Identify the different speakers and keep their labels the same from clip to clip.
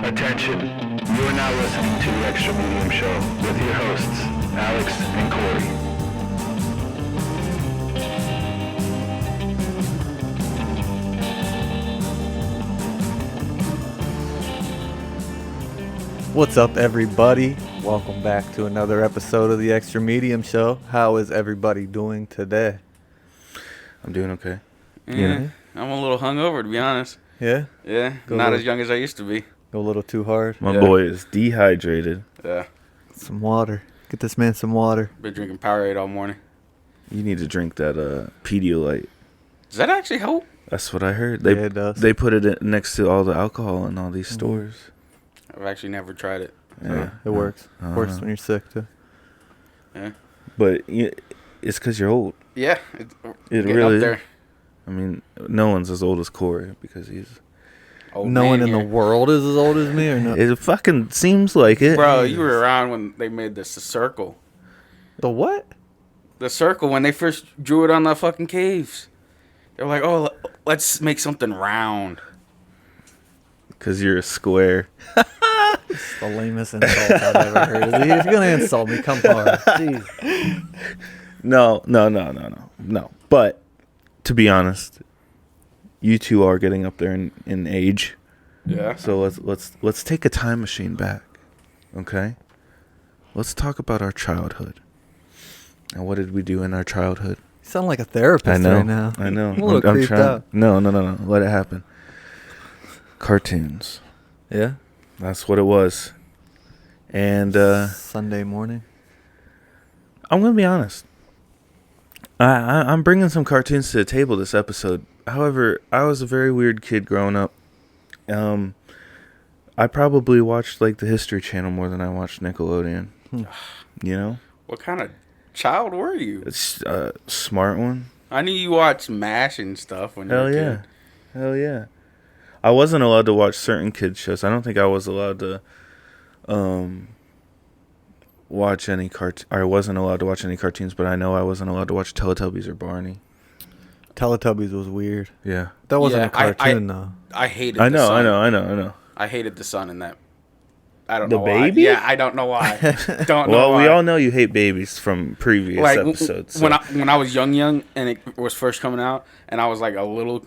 Speaker 1: Attention, you are now listening to the Extra Medium Show with your hosts, Alex and Corey.
Speaker 2: What's up, everybody? Welcome back to another episode of the Extra Medium Show. How is everybody doing today?
Speaker 3: I'm doing okay.
Speaker 4: Yeah, I'm a little hungover, to be honest.
Speaker 2: Yeah?
Speaker 4: Yeah,
Speaker 2: Go
Speaker 4: not
Speaker 2: little-
Speaker 4: as young as I used to be.
Speaker 2: Go a little too hard?
Speaker 3: My
Speaker 4: Yeah.
Speaker 3: boy is dehydrated.
Speaker 4: Yeah,
Speaker 2: Some water. Get this man some water.
Speaker 4: been drinking Powerade all morning.
Speaker 3: You need to drink that Pedialyte.
Speaker 4: Does that actually help?
Speaker 3: That's what I heard.
Speaker 2: Yeah, it does.
Speaker 3: They put it next to all the alcohol in all these stores.
Speaker 4: I've actually never tried it.
Speaker 3: Yeah,
Speaker 2: It works.
Speaker 3: Uh-huh.
Speaker 2: Works when you're sick, too.
Speaker 4: Yeah,
Speaker 3: But it's because you're old.
Speaker 4: yeah, it's
Speaker 3: It
Speaker 4: getting
Speaker 3: really.
Speaker 4: up there.
Speaker 3: I mean, no one's as old as Corey because he's.
Speaker 4: Old
Speaker 2: No
Speaker 4: man
Speaker 2: one in the
Speaker 4: here.
Speaker 2: world is as old as me, or no?
Speaker 3: It fucking seems like it.
Speaker 4: Bro, you were around when they made this the circle.
Speaker 2: The what?
Speaker 4: The circle when they first drew it on the fucking caves. They were like, "Oh, let's make something round."
Speaker 3: Because you're a square.
Speaker 2: It's the lamest insult I've ever heard. If you're going to insult me, come on. Jeez.
Speaker 3: No. But to be honest, you two are getting up there in age.
Speaker 4: Yeah.
Speaker 3: So let's take a time machine back, okay? Let's talk about our childhood. And what did we do in our childhood?
Speaker 2: You sound like a therapist
Speaker 3: I know.
Speaker 2: right now.
Speaker 3: I know.
Speaker 2: I'm a little creeped out.
Speaker 3: No. Let it happen. Cartoons.
Speaker 2: Yeah?
Speaker 3: That's what it was. And
Speaker 2: Sunday morning.
Speaker 3: I'm gonna be honest. I'm bringing some cartoons to the table this episode. However, I was a very weird kid growing up. I probably watched like the History Channel more than I watched Nickelodeon. You know,
Speaker 4: What kind of child were you?
Speaker 3: it's a smart one.
Speaker 4: I knew you watched MASH and stuff when you were
Speaker 3: Hell
Speaker 4: a
Speaker 3: yeah,
Speaker 4: kid.
Speaker 3: hell yeah. I wasn't allowed to watch certain kids shows. I don't think I was allowed to watch any I wasn't allowed to watch any cartoons, but I know I wasn't allowed to watch Teletubbies or Barney.
Speaker 2: Teletubbies was weird.
Speaker 3: Yeah.
Speaker 2: That wasn't
Speaker 4: Yeah,
Speaker 2: a cartoon, though.
Speaker 4: I hated.
Speaker 3: I
Speaker 4: the
Speaker 3: know,
Speaker 4: sun.
Speaker 3: I know.
Speaker 4: I hated the sun in that. I don't
Speaker 3: The
Speaker 4: know
Speaker 3: baby?
Speaker 4: why. Yeah, I don't know why. Don't know
Speaker 3: Well,
Speaker 4: why.
Speaker 3: we all know you hate babies from previous
Speaker 4: like
Speaker 3: episodes.
Speaker 4: when
Speaker 3: so-
Speaker 4: I was young, and it was first coming out, and I was like a little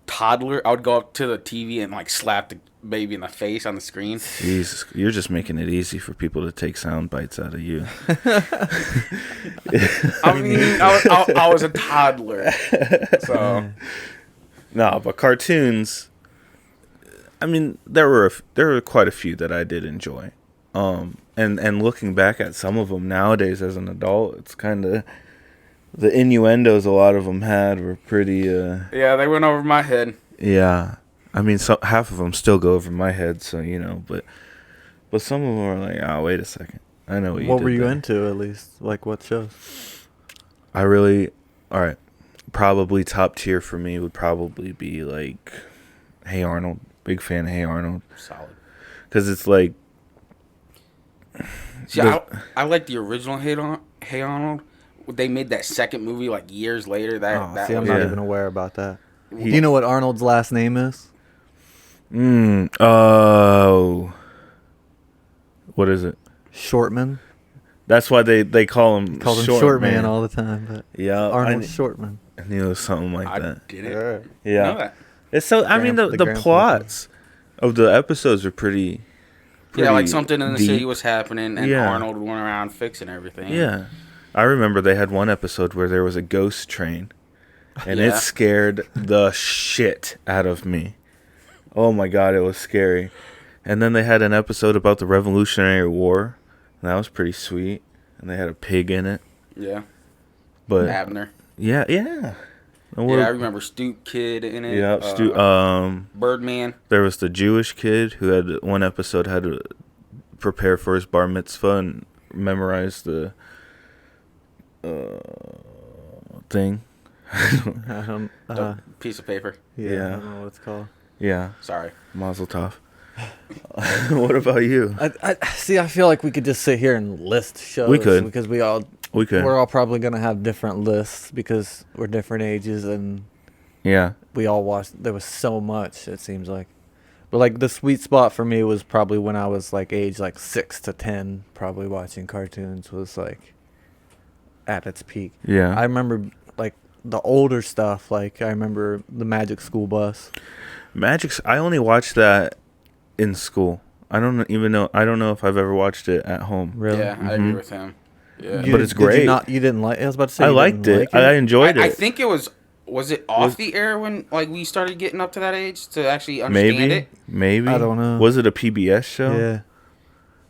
Speaker 4: toddler. I would go up to the TV and like slap the baby in the face on the screen.
Speaker 3: Jesus, you're just making it easy for people to take sound bites out of you.
Speaker 4: I mean, I was a toddler, so
Speaker 3: No, but cartoons. I mean, there were quite a few that I did enjoy. And looking back at some of them nowadays as an adult, it's kind of the innuendos a lot of them had were pretty.
Speaker 4: yeah, they went over my head.
Speaker 3: Yeah, I mean, half of them still go over my head, so but some of them are like, oh, wait a second, I know what you
Speaker 2: What
Speaker 3: did
Speaker 2: were you
Speaker 3: there.
Speaker 2: into, at least? Like, what shows?
Speaker 3: All right, probably top tier for me would probably be like Hey Arnold. Big fan of Hey Arnold.
Speaker 4: Solid.
Speaker 3: Because it's like...
Speaker 4: See, I like the original Hey Arnold. They made that second movie like years later. That
Speaker 2: See, I'm
Speaker 4: was,
Speaker 2: not
Speaker 3: Yeah.
Speaker 2: even aware about that.
Speaker 3: He-
Speaker 2: Do you know what Arnold's last name is?
Speaker 3: Oh... What is it?
Speaker 2: Shortman.
Speaker 3: That's why they call him
Speaker 2: Called him Short Man all the time, but
Speaker 3: Yeah,
Speaker 2: Arnold Shortman.
Speaker 3: I knew it was something like
Speaker 4: I
Speaker 3: that.
Speaker 4: did it.
Speaker 3: Yeah.
Speaker 4: Know that.
Speaker 3: It's so... I mean, the
Speaker 2: grandpa.
Speaker 3: plots of the episodes are pretty
Speaker 4: Yeah, like something in the
Speaker 3: deep.
Speaker 4: city was happening, and
Speaker 3: Yeah.
Speaker 4: Arnold went around fixing everything.
Speaker 3: Yeah. I remember they had one episode where there was a ghost train, and it
Speaker 4: Yeah.
Speaker 3: scared the shit out of me. Oh my god, it was scary. And then they had an episode about the Revolutionary War, and that was pretty sweet. And they had a pig in it.
Speaker 4: Yeah.
Speaker 3: But
Speaker 4: Abner.
Speaker 3: yeah. And
Speaker 4: Yeah, I remember Stoop Kid in it.
Speaker 3: Yeah,
Speaker 4: Birdman.
Speaker 3: there was the Jewish kid who had one episode had to prepare for his bar mitzvah and memorize the thing.
Speaker 2: I don't,
Speaker 4: The piece of paper.
Speaker 2: yeah,
Speaker 3: Yeah.
Speaker 2: I don't know what it's called.
Speaker 3: Yeah,
Speaker 4: Sorry.
Speaker 3: Mazel tov. What about you?
Speaker 2: I see. I feel like we could just sit here and list shows.
Speaker 3: We could.
Speaker 2: because
Speaker 3: We could.
Speaker 2: we're all probably gonna have different lists because we're different ages and
Speaker 3: Yeah.
Speaker 2: we all watched. There was so much. It seems like, But like the sweet spot for me was probably when I was like age like 6 to 10. Probably watching cartoons was like at its peak.
Speaker 3: Yeah.
Speaker 2: I remember like the older stuff. Like I remember the Magic School Bus.
Speaker 3: Magic's. I only watched that in school. I don't even know. I don't know if I've ever watched it at home.
Speaker 2: Really?
Speaker 4: Yeah, I agree with him. Yeah.
Speaker 3: But it's
Speaker 2: Did you
Speaker 3: great.
Speaker 2: not? You didn't like? I was about to say.
Speaker 3: I
Speaker 2: you
Speaker 3: liked
Speaker 2: didn't
Speaker 3: it.
Speaker 2: like
Speaker 3: I enjoyed it.
Speaker 4: I think it was it off the air when like we started getting up to that age to actually understand
Speaker 3: maybe.
Speaker 4: it?
Speaker 3: Maybe.
Speaker 2: I don't know.
Speaker 3: Was it a PBS show?
Speaker 2: Yeah.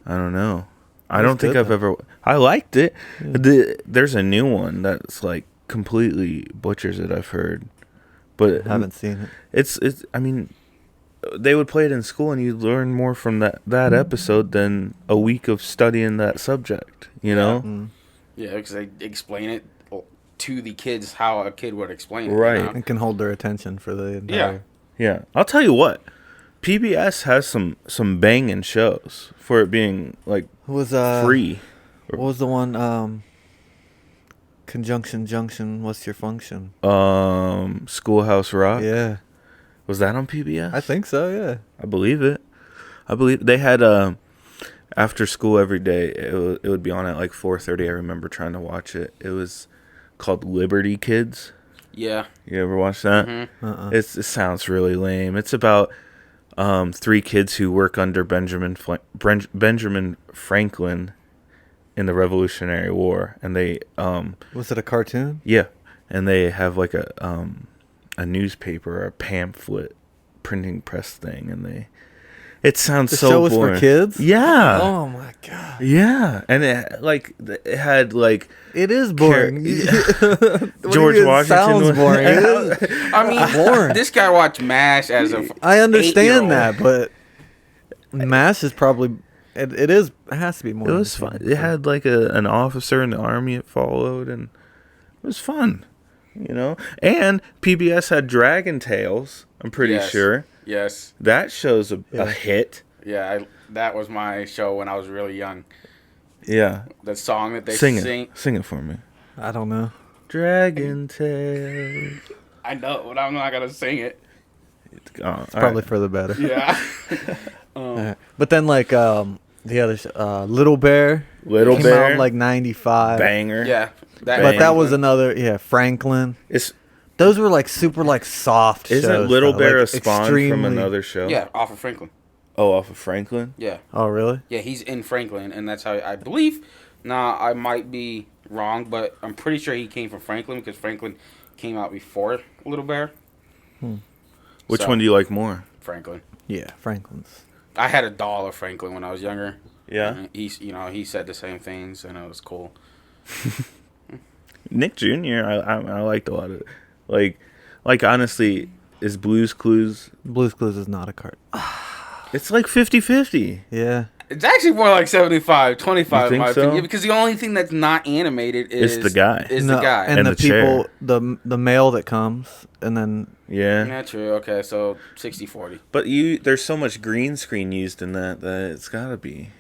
Speaker 3: I don't know. I
Speaker 2: It
Speaker 3: don't
Speaker 2: was
Speaker 3: think
Speaker 2: good,
Speaker 3: I've
Speaker 2: though.
Speaker 3: ever. I liked it. There's a new one that's like completely butchers it. I've heard, but
Speaker 2: Haven't seen it.
Speaker 3: it's. I mean, they would play it in school, and you'd learn more from that episode than a week of studying that subject. You know,
Speaker 2: Mm.
Speaker 4: Yeah, because they explain it to the kids how a kid would explain it.
Speaker 3: Right.
Speaker 4: You know?
Speaker 2: It can hold their attention for the entire.
Speaker 3: yeah. I'll tell you what, PBS has some banging shows for it being like
Speaker 2: Who was
Speaker 3: free.
Speaker 2: What was the one? Conjunction Junction. What's your function?
Speaker 3: Schoolhouse Rock.
Speaker 2: Yeah,
Speaker 3: Was that on PBS?
Speaker 2: I think so. Yeah.
Speaker 3: I believe it. I believe they had after school every day. It would be on at like 4:30. I remember trying to watch it. It was called Liberty Kids.
Speaker 4: Yeah.
Speaker 3: You ever watch that?
Speaker 4: Mm-hmm.
Speaker 2: Uh-uh.
Speaker 3: It sounds really lame. It's about 3 kids who work under Benjamin Franklin in the Revolutionary War, and they
Speaker 2: Was it a cartoon?
Speaker 3: yeah, and they have like a newspaper or a pamphlet printing press thing, and it sounds
Speaker 2: The
Speaker 3: so
Speaker 2: show was for
Speaker 3: boring.
Speaker 2: kids?
Speaker 3: Yeah.
Speaker 2: Oh my god.
Speaker 3: Yeah, and it had like
Speaker 2: It is boring. What do you
Speaker 3: George
Speaker 2: mean it
Speaker 3: Washington
Speaker 2: sounds
Speaker 3: was-
Speaker 2: boring. It is.
Speaker 4: I mean,
Speaker 2: Boring.
Speaker 4: this guy watched MASH as a.
Speaker 2: I understand
Speaker 4: 8-year-old.
Speaker 2: that, but MASH is probably it has to be more.
Speaker 3: It was fun. It had like an officer in the army it followed, and it was fun, you know. And PBS had Dragon Tales. I'm pretty
Speaker 4: Yes.
Speaker 3: sure
Speaker 4: Yes.
Speaker 3: that show's a
Speaker 2: Yeah.
Speaker 3: hit.
Speaker 4: Yeah, that was my show when I was really young.
Speaker 3: Yeah,
Speaker 4: The song that they
Speaker 3: sing
Speaker 4: sing.
Speaker 3: it for me.
Speaker 2: I don't know.
Speaker 3: Dragon Tales.
Speaker 4: I know, but I'm not gonna sing it.
Speaker 3: It's
Speaker 2: Probably for the better.
Speaker 4: Yeah.
Speaker 2: Alright. But then like the other Little Bear
Speaker 3: Little
Speaker 2: came
Speaker 3: Bear,
Speaker 2: out in like 95.
Speaker 3: banger.
Speaker 4: Yeah.
Speaker 2: But that was another Franklin.
Speaker 3: It's
Speaker 2: Those were like super like soft
Speaker 3: isn't
Speaker 2: shows.
Speaker 3: Little
Speaker 2: though,
Speaker 3: Bear
Speaker 2: like,
Speaker 3: a spawn
Speaker 2: extremely-
Speaker 3: from another show?
Speaker 4: Yeah, off of Franklin.
Speaker 3: Oh, off of Franklin.
Speaker 4: Yeah.
Speaker 2: Oh really?
Speaker 4: Yeah, he's in Franklin, and that's how I believe. Now, I might be wrong, but I'm pretty sure he came from Franklin because Franklin came out before Little Bear.
Speaker 3: Which
Speaker 4: So-
Speaker 3: one do you like more?
Speaker 4: Franklin.
Speaker 2: Yeah, Franklin's.
Speaker 4: I had a doll of Franklin when I was younger.
Speaker 3: Yeah.
Speaker 4: And he said the same things, and it was cool.
Speaker 3: Nick Jr. I liked a lot of like honestly, is Blue's Clues.
Speaker 2: Blue's Clues is not a cart.
Speaker 3: It's like 50-50.
Speaker 2: Yeah.
Speaker 4: It's actually more like 75-25
Speaker 3: You
Speaker 4: in my
Speaker 3: think so?
Speaker 4: opinion, because the only thing that's not animated is
Speaker 3: the guy.
Speaker 4: Is
Speaker 2: No,
Speaker 4: the guy.
Speaker 2: and
Speaker 3: And
Speaker 2: the,
Speaker 3: the
Speaker 2: people,
Speaker 3: chair.
Speaker 2: the male that comes, and then
Speaker 3: Yeah.
Speaker 4: Yeah, true. Okay, so 60-40.
Speaker 3: But there's so much green screen used in that it's gotta be.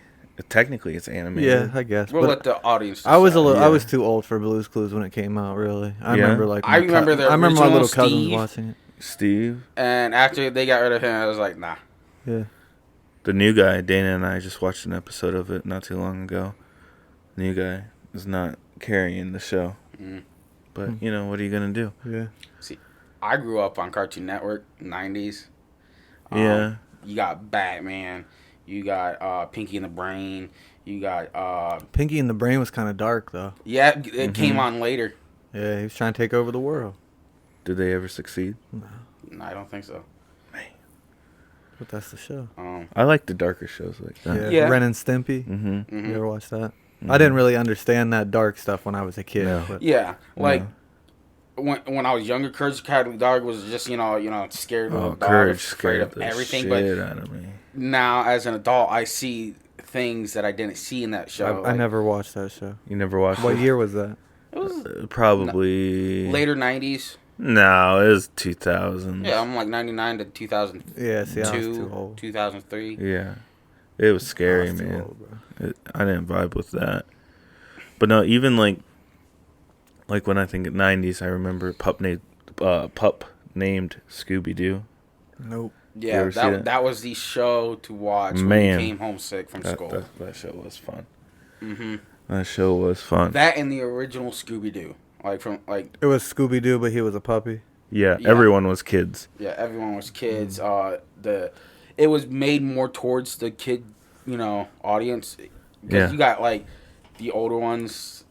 Speaker 3: Technically, it's animated.
Speaker 2: yeah, I guess.
Speaker 4: We'll
Speaker 2: but
Speaker 4: let the audience.
Speaker 2: I was a
Speaker 4: decide.
Speaker 2: little. I
Speaker 3: Yeah.
Speaker 2: was too old for Blue's Clues when it came out. Really, I
Speaker 3: Yeah?
Speaker 2: remember like.
Speaker 4: I remember the
Speaker 2: I remember my
Speaker 4: original
Speaker 2: little cousins
Speaker 4: Steve.
Speaker 2: watching it.
Speaker 3: Steve,
Speaker 4: And after they got rid of him, I was like, nah.
Speaker 2: Yeah.
Speaker 3: the new guy, Dana and I just watched an episode of it not too long ago. New guy is not carrying the show, but you know what are you gonna do?
Speaker 2: Yeah.
Speaker 4: See, I grew up on Cartoon Network, 90s.
Speaker 3: Yeah.
Speaker 4: You got Batman. You got Pinky and the Brain. You got
Speaker 2: Pinky and the Brain was kind of dark though.
Speaker 4: yeah, it came on later.
Speaker 2: Yeah, he was trying to take over the world.
Speaker 3: Did they ever succeed?
Speaker 4: No, I don't think so.
Speaker 2: But that's the show.
Speaker 3: I like the darker shows like that.
Speaker 2: Yeah.
Speaker 4: Yeah.
Speaker 2: Ren and Stimpy.
Speaker 3: Mm-hmm.
Speaker 2: You ever watch that? I didn't really understand that dark stuff when I was a kid.
Speaker 3: No.
Speaker 2: But
Speaker 4: Yeah, like when I was younger, Courage the Cowardly Dog was just scared of
Speaker 3: Oh,
Speaker 4: the dog,
Speaker 3: Courage
Speaker 4: afraid
Speaker 3: scared
Speaker 4: of
Speaker 3: the
Speaker 4: everything.
Speaker 3: shit
Speaker 4: But
Speaker 3: out of me.
Speaker 4: now, as an adult, I see things that I didn't see in that show.
Speaker 2: I never watched that show.
Speaker 3: You never watched
Speaker 2: What
Speaker 3: it?
Speaker 2: year was that?
Speaker 4: It was
Speaker 3: Probably
Speaker 4: later 90s.
Speaker 3: No, it was 2000s.
Speaker 4: Yeah, I'm like 99 to 2002,
Speaker 2: Yeah, see, I was too old.
Speaker 4: 2003.
Speaker 3: Yeah. It was scary,
Speaker 2: I was too
Speaker 3: man.
Speaker 2: old, bro.
Speaker 3: I didn't vibe with that. But no, even like when I think of 90s, I remember pup named Scooby Doo.
Speaker 2: Nope.
Speaker 3: You
Speaker 4: Yeah,
Speaker 3: ever see that?
Speaker 4: that was the show to watch when
Speaker 3: Man.
Speaker 4: you came homesick from school.
Speaker 3: That show was fun.
Speaker 4: Mm-hmm.
Speaker 3: That show was fun.
Speaker 4: That and the original Scooby Doo,
Speaker 2: It was Scooby Doo, but he was a puppy.
Speaker 3: Yeah,
Speaker 4: Yeah.
Speaker 3: everyone was kids.
Speaker 4: yeah, everyone was kids. It was made more towards the kid, audience. Because
Speaker 3: Yeah.
Speaker 4: you got like the older ones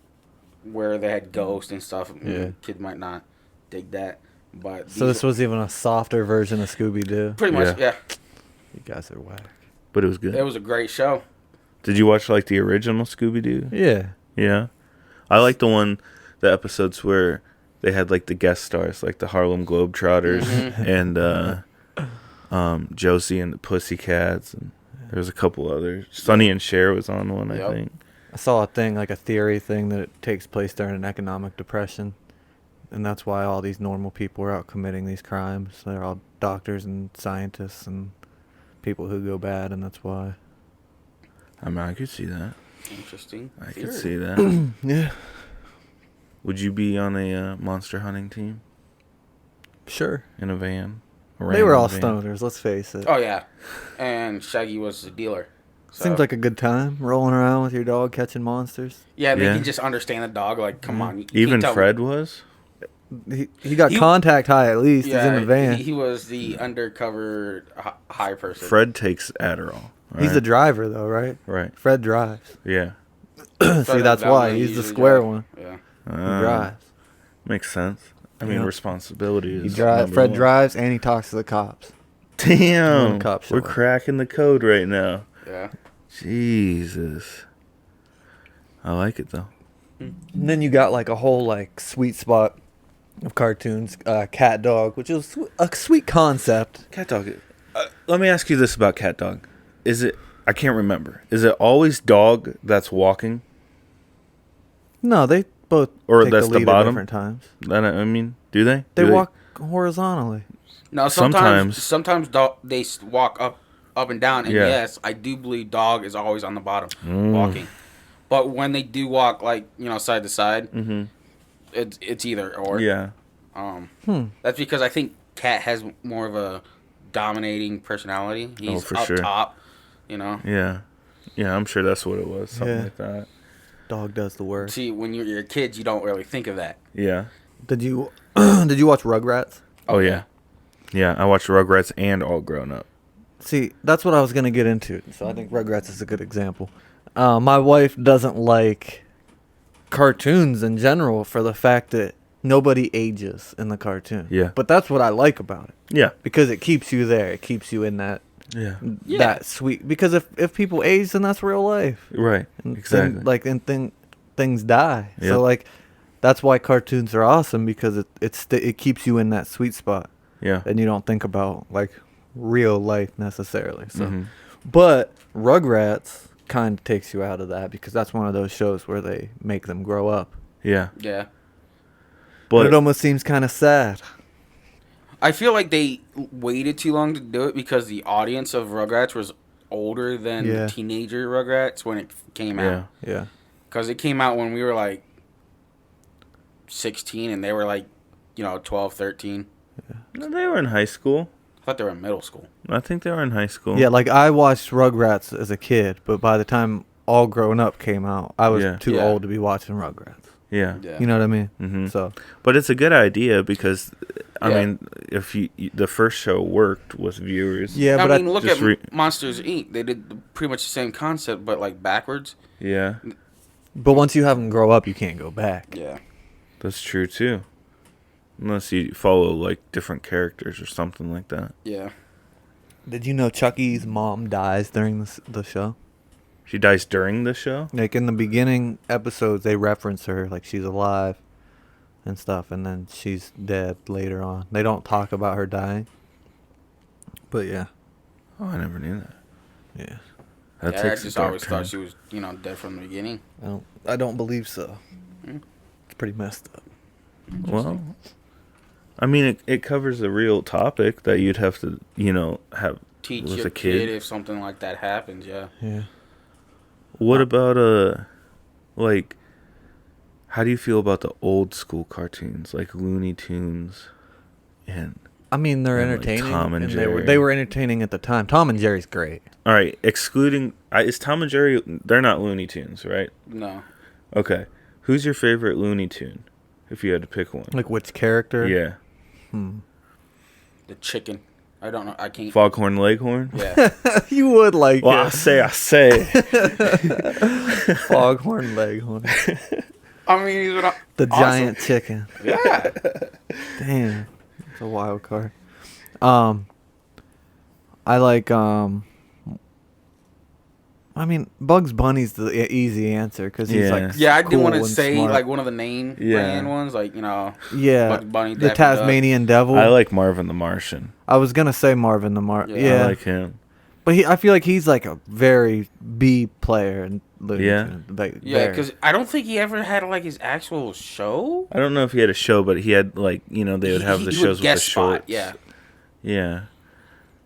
Speaker 4: where they had ghosts and stuff.
Speaker 2: Yeah.
Speaker 4: Kids might not dig that, but
Speaker 2: So this was even a softer version of Scooby Doo.
Speaker 4: pretty much
Speaker 3: Yeah.
Speaker 2: You guys are whack.
Speaker 3: But it was good.
Speaker 4: It was a great show.
Speaker 3: Did you watch like the original Scooby Doo?
Speaker 2: Yeah.
Speaker 3: Yeah. I like the episodes where they had like the guest stars, like the Harlem Globetrotters
Speaker 4: Mm-hmm.
Speaker 3: and Josie and the Pussycats, and there was a couple others. Sonny and Cher was on one, I
Speaker 4: Yep.
Speaker 3: think.
Speaker 2: I saw a thing, like a theory thing, that it takes place during an economic depression. And that's why all these normal people are out committing these crimes. They're all doctors and scientists and people who go bad, and that's why.
Speaker 3: I mean, I could see that.
Speaker 4: Interesting.
Speaker 3: I
Speaker 4: theory.
Speaker 3: could see that.
Speaker 2: Yeah.
Speaker 3: Would you be on a monster hunting team
Speaker 2: Sure.
Speaker 3: in a van?
Speaker 2: They were all
Speaker 3: van?
Speaker 2: stoners, let's face it.
Speaker 4: Oh yeah, and Shaggy was the dealer. So,
Speaker 2: Seems like a good time, rolling around with your dog catching monsters.
Speaker 4: yeah, they
Speaker 3: Yeah.
Speaker 4: can just understand the dog. Like, come on, you
Speaker 3: Even
Speaker 4: can't tell me-
Speaker 3: Fred was?
Speaker 2: He got
Speaker 4: He-
Speaker 2: contact high at least.
Speaker 4: Yeah,
Speaker 2: He's in the van.
Speaker 4: He was the undercover high person.
Speaker 3: Fred takes Adderall.
Speaker 2: He's the
Speaker 3: right?
Speaker 2: driver, though, right?
Speaker 3: Right.
Speaker 2: Fred drives.
Speaker 3: Yeah.
Speaker 4: Fred
Speaker 2: See, that's
Speaker 4: and
Speaker 2: why.
Speaker 4: Velma
Speaker 2: He's the
Speaker 4: usually
Speaker 2: square
Speaker 4: drive.
Speaker 2: one.
Speaker 4: Yeah.
Speaker 2: He drives.
Speaker 3: Makes sense. I mean,
Speaker 2: Yeah.
Speaker 3: responsibility
Speaker 2: He
Speaker 3: is.
Speaker 2: drives.
Speaker 3: number
Speaker 2: Fred
Speaker 3: one.
Speaker 2: drives, and he talks to the cops.
Speaker 3: Damn.
Speaker 2: Cop
Speaker 3: We're
Speaker 2: show.
Speaker 3: cracking the code right now.
Speaker 4: Yeah.
Speaker 3: Jesus. I like it though.
Speaker 2: And then you got like a whole like sweet spot of cartoons, Cat Dog, which is a sweet concept.
Speaker 3: Cat Dog. Let me ask you this about Cat Dog. Is it? I can't remember. Is it always dog that's walking?
Speaker 2: No, they both
Speaker 3: Or
Speaker 2: take
Speaker 3: that's
Speaker 2: the
Speaker 3: the
Speaker 2: lead at
Speaker 3: bottom?
Speaker 2: different times.
Speaker 3: I mean, do they?
Speaker 2: They
Speaker 3: Do
Speaker 2: walk horizontally.
Speaker 4: Now sometimes they walk up and down, and
Speaker 3: Yeah.
Speaker 4: yes, I do believe dog is always on the bottom walking. But when they do walk like side to side, it's either or.
Speaker 3: Yeah.
Speaker 4: That's because I think cat has more of a dominating personality. He's
Speaker 3: for
Speaker 4: up
Speaker 3: sure.
Speaker 4: top,
Speaker 3: Yeah. Yeah. I'm sure that's what it was. Something
Speaker 2: Yeah.
Speaker 3: like that.
Speaker 2: Dog does the work.
Speaker 4: See, when you're kids, you don't really think of that.
Speaker 3: Yeah.
Speaker 2: Did you did you watch Rugrats?
Speaker 3: Oh yeah. Yeah. I watched Rugrats and All Grown Up.
Speaker 2: See, that's what I was gonna get into. So I think Rugrats is a good example. My wife doesn't like cartoons in general for the fact that nobody ages in the cartoon.
Speaker 3: Yeah.
Speaker 2: But that's what I like about it
Speaker 3: Yeah.
Speaker 2: because it keeps you there. It keeps you in that
Speaker 3: Yeah.
Speaker 2: that sweet. Because if people age, then that's real life.
Speaker 3: Right.
Speaker 2: And
Speaker 3: Exactly.
Speaker 2: things die.
Speaker 3: Yep.
Speaker 2: So like that's why cartoons are awesome because it keeps you in that sweet spot
Speaker 3: Yeah.
Speaker 2: and you don't think about like real life necessarily. So,
Speaker 3: Mhm.
Speaker 2: but Rugrats kind of takes you out of that because that's one of those shows where they make them grow up.
Speaker 3: Yeah.
Speaker 4: Yeah.
Speaker 2: But it
Speaker 3: But
Speaker 2: almost seems kind of sad.
Speaker 4: I feel like they waited too long to do it because the audience of Rugrats was older than
Speaker 2: Yeah.
Speaker 4: teenager Rugrats when it came
Speaker 3: yeah.
Speaker 4: out.
Speaker 2: Yeah.
Speaker 4: Because it came out when we were like 16 and they were like, 12, 13.
Speaker 3: No, they were in high school.
Speaker 4: I thought they were in middle school.
Speaker 3: I think they were in high school.
Speaker 2: Yeah, like I watched Rugrats as a kid, but by the time All Grown Up came out, I was
Speaker 3: Yeah.
Speaker 2: too
Speaker 4: Yeah.
Speaker 2: old to be watching Rugrats.
Speaker 3: Yeah.
Speaker 4: Yeah.
Speaker 2: You know what I mean?
Speaker 3: Mhm.
Speaker 2: So,
Speaker 3: But it's a good idea because, I
Speaker 4: Yeah.
Speaker 3: mean, if the first show worked with viewers.
Speaker 2: yeah,
Speaker 4: I
Speaker 2: but
Speaker 4: mean, look
Speaker 3: just
Speaker 4: at Monsters Inc. They did pretty much the same concept, but like backwards.
Speaker 3: Yeah.
Speaker 2: but once you have them grow up, you can't go back.
Speaker 4: Yeah.
Speaker 3: That's true too. Unless you follow like different characters or something like that.
Speaker 4: Yeah.
Speaker 2: Did you know Chucky's mom dies during the show?
Speaker 3: She dies during the show?
Speaker 2: Like in the beginning episodes, they reference her like she's alive and stuff, and then she's dead later on. They don't talk about her dying, but yeah,
Speaker 3: Oh, I never knew that.
Speaker 2: yeah.
Speaker 3: That
Speaker 4: Yeah, I
Speaker 3: takes a
Speaker 4: just
Speaker 3: dark
Speaker 4: always
Speaker 3: turn.
Speaker 4: thought she was, dead from the beginning.
Speaker 2: I don't believe so.
Speaker 4: Hmm.
Speaker 2: It's pretty messed up.
Speaker 3: Well, I mean, it covers a real topic that you'd have to, have
Speaker 4: Teach
Speaker 3: as
Speaker 4: your
Speaker 3: a kid.
Speaker 4: if something like that happens, yeah.
Speaker 2: Yeah.
Speaker 3: What about like, how do you feel about the old school cartoons like Looney Tunes and
Speaker 2: I mean, they're
Speaker 3: And, like,
Speaker 2: entertaining.
Speaker 3: Tom and
Speaker 2: they were
Speaker 3: Jerry.
Speaker 2: entertaining at the time. Tom and Jerry's great.
Speaker 3: All right, excluding is Tom and Jerry? They're not Looney Tunes, right?
Speaker 4: No.
Speaker 3: Okay, who's your favorite Looney Tune? If you had to pick one,
Speaker 2: Like which character?
Speaker 3: yeah,
Speaker 4: The chicken. I don't know. I can't.
Speaker 3: Foghorn Leghorn.
Speaker 4: Yeah.
Speaker 2: You would like
Speaker 3: Well,
Speaker 2: it.
Speaker 3: I say.
Speaker 2: Foghorn Leghorn.
Speaker 4: I mean, he's what
Speaker 2: The
Speaker 4: awesome.
Speaker 2: giant chicken.
Speaker 4: Yeah.
Speaker 2: Damn. It's a wild card. I like I mean, Bugs Bunny's the easy answer because he's
Speaker 3: Yeah.
Speaker 2: like
Speaker 4: Yeah, I do
Speaker 2: cool
Speaker 4: want to
Speaker 2: and
Speaker 4: say
Speaker 2: smart.
Speaker 4: like one of the name
Speaker 3: Yeah.
Speaker 4: brand ones, like
Speaker 2: yeah,
Speaker 4: Bugs Bunny,
Speaker 2: the
Speaker 4: Daffy Duck.
Speaker 2: Tasmanian Devil.
Speaker 3: I like Marvin the Martian.
Speaker 2: I was gonna say Marvin the
Speaker 4: Yeah.
Speaker 2: Yeah,
Speaker 3: I like him.
Speaker 2: but I feel like he's like a very B player in Looney
Speaker 3: Yeah.
Speaker 2: Tunes. Like,
Speaker 4: Yeah,
Speaker 2: very.
Speaker 4: because I don't think he ever had like his actual show.
Speaker 3: I don't know if he had a show, but he had like they would have the
Speaker 4: He
Speaker 3: shows with the
Speaker 4: guest spot,
Speaker 3: shorts.
Speaker 4: Yeah.
Speaker 3: Yeah.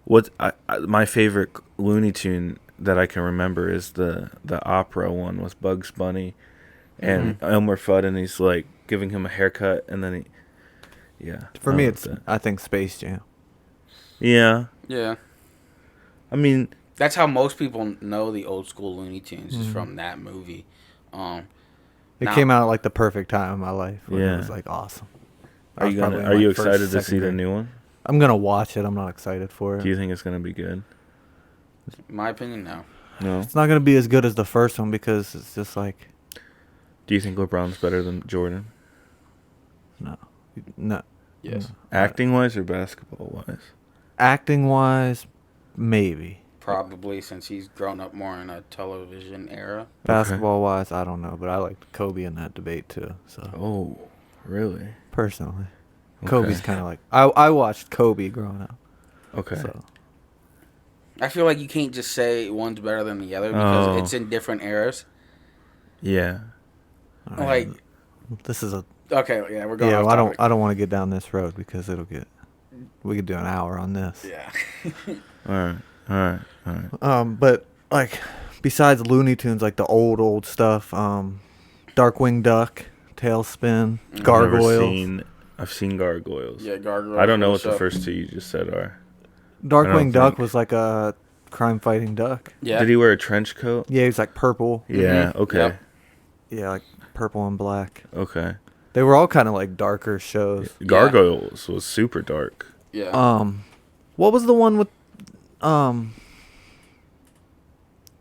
Speaker 3: What my favorite Looney Tune that I can remember is the opera one with Bugs Bunny and Elmer Fudd, and he's like giving him a haircut, and then
Speaker 2: For
Speaker 3: I
Speaker 2: me,
Speaker 3: love
Speaker 2: it's
Speaker 3: that.
Speaker 2: I think Space Jam.
Speaker 3: Yeah.
Speaker 4: Yeah.
Speaker 3: I mean,
Speaker 4: That's how most people know the old school Looney Tunes is from that movie.
Speaker 2: It
Speaker 4: Now-
Speaker 2: came out at like the perfect time in my life. When
Speaker 3: Yeah.
Speaker 2: It was like awesome. I
Speaker 3: are
Speaker 2: was
Speaker 3: you
Speaker 2: probably in,
Speaker 3: are you
Speaker 2: like, first,
Speaker 3: excited to
Speaker 2: second
Speaker 3: see the
Speaker 2: grade.
Speaker 3: new one?
Speaker 2: I'm gonna watch it. I'm not excited for it.
Speaker 3: Do you think it's gonna be good?
Speaker 4: In my opinion, no.
Speaker 3: No.
Speaker 2: It's not gonna be as good as the first one because it's just like
Speaker 3: Do you think LeBron's better than Jordan?
Speaker 2: no.
Speaker 4: Yes.
Speaker 3: Acting wise or basketball wise?
Speaker 2: Acting wise, maybe.
Speaker 4: Probably since he's grown up more in a television era.
Speaker 2: Basketball wise, I don't know, but I liked Kobe in that debate too. So
Speaker 3: Oh, really?
Speaker 2: personally,
Speaker 3: Okay.
Speaker 2: Kobe's kind of like I watched Kobe growing up.
Speaker 3: Okay.
Speaker 2: So
Speaker 4: I feel like you can't just say one's better than the other because
Speaker 3: Oh.
Speaker 4: it's in different eras.
Speaker 3: Yeah.
Speaker 2: all right.
Speaker 4: Like,
Speaker 2: This is a
Speaker 4: okay, yeah, we're going
Speaker 2: yeah.
Speaker 4: off
Speaker 2: Well,
Speaker 4: topic.
Speaker 2: I don't want to get down this road because we could do an hour on this.
Speaker 4: Yeah.
Speaker 3: All right. All right. All right.
Speaker 2: But like besides Looney Tunes, like the old stuff, Darkwing Duck, Tailspin, Gargoyles.
Speaker 3: I've seen Gargoyles.
Speaker 4: Yeah, Gargoyles.
Speaker 3: I don't know what
Speaker 4: show.
Speaker 3: the first two you just said are.
Speaker 2: Darkwing Duck
Speaker 3: think-
Speaker 2: was like a crime fighting duck.
Speaker 4: Yeah.
Speaker 3: Did he wear a trench coat?
Speaker 2: Yeah, he was like purple.
Speaker 3: Yeah.
Speaker 4: Mhm.
Speaker 3: Okay.
Speaker 4: Yep.
Speaker 2: Yeah, like purple and black.
Speaker 3: Okay.
Speaker 2: They were all kind of like darker shows.
Speaker 3: Gargoyles was super dark.
Speaker 4: Yeah.
Speaker 2: What was the one with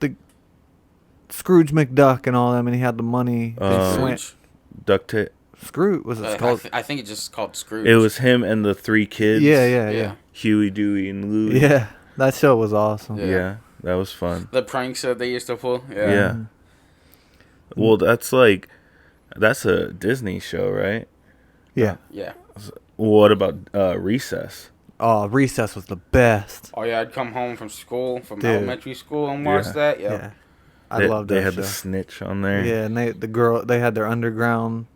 Speaker 2: the Scrooge McDuck and all them, and he had the money.
Speaker 4: Scrooge.
Speaker 3: Duct tape.
Speaker 2: Scrooge was it
Speaker 4: I,
Speaker 2: called?
Speaker 4: I think it's just called Scrooge.
Speaker 3: It was him and the three kids.
Speaker 2: Yeah.
Speaker 3: Huey, Dewey, and Louie.
Speaker 2: Yeah, that show was awesome.
Speaker 4: Yeah.
Speaker 3: Yeah. That was fun.
Speaker 4: The pranks that they used to pull.
Speaker 3: Yeah.
Speaker 4: Yeah.
Speaker 3: Well, that's a Disney show, right?
Speaker 2: Yeah.
Speaker 4: Yeah.
Speaker 3: What about Recess?
Speaker 2: Oh, Recess was the best.
Speaker 4: Oh yeah, I'd come home from school, from
Speaker 2: Dude.
Speaker 4: elementary school, and watch
Speaker 3: Yeah.
Speaker 4: that. Yeah.
Speaker 2: Yeah, I loved that
Speaker 3: They had
Speaker 2: show.
Speaker 3: the snitch on there.
Speaker 2: Yeah, and they had their underground.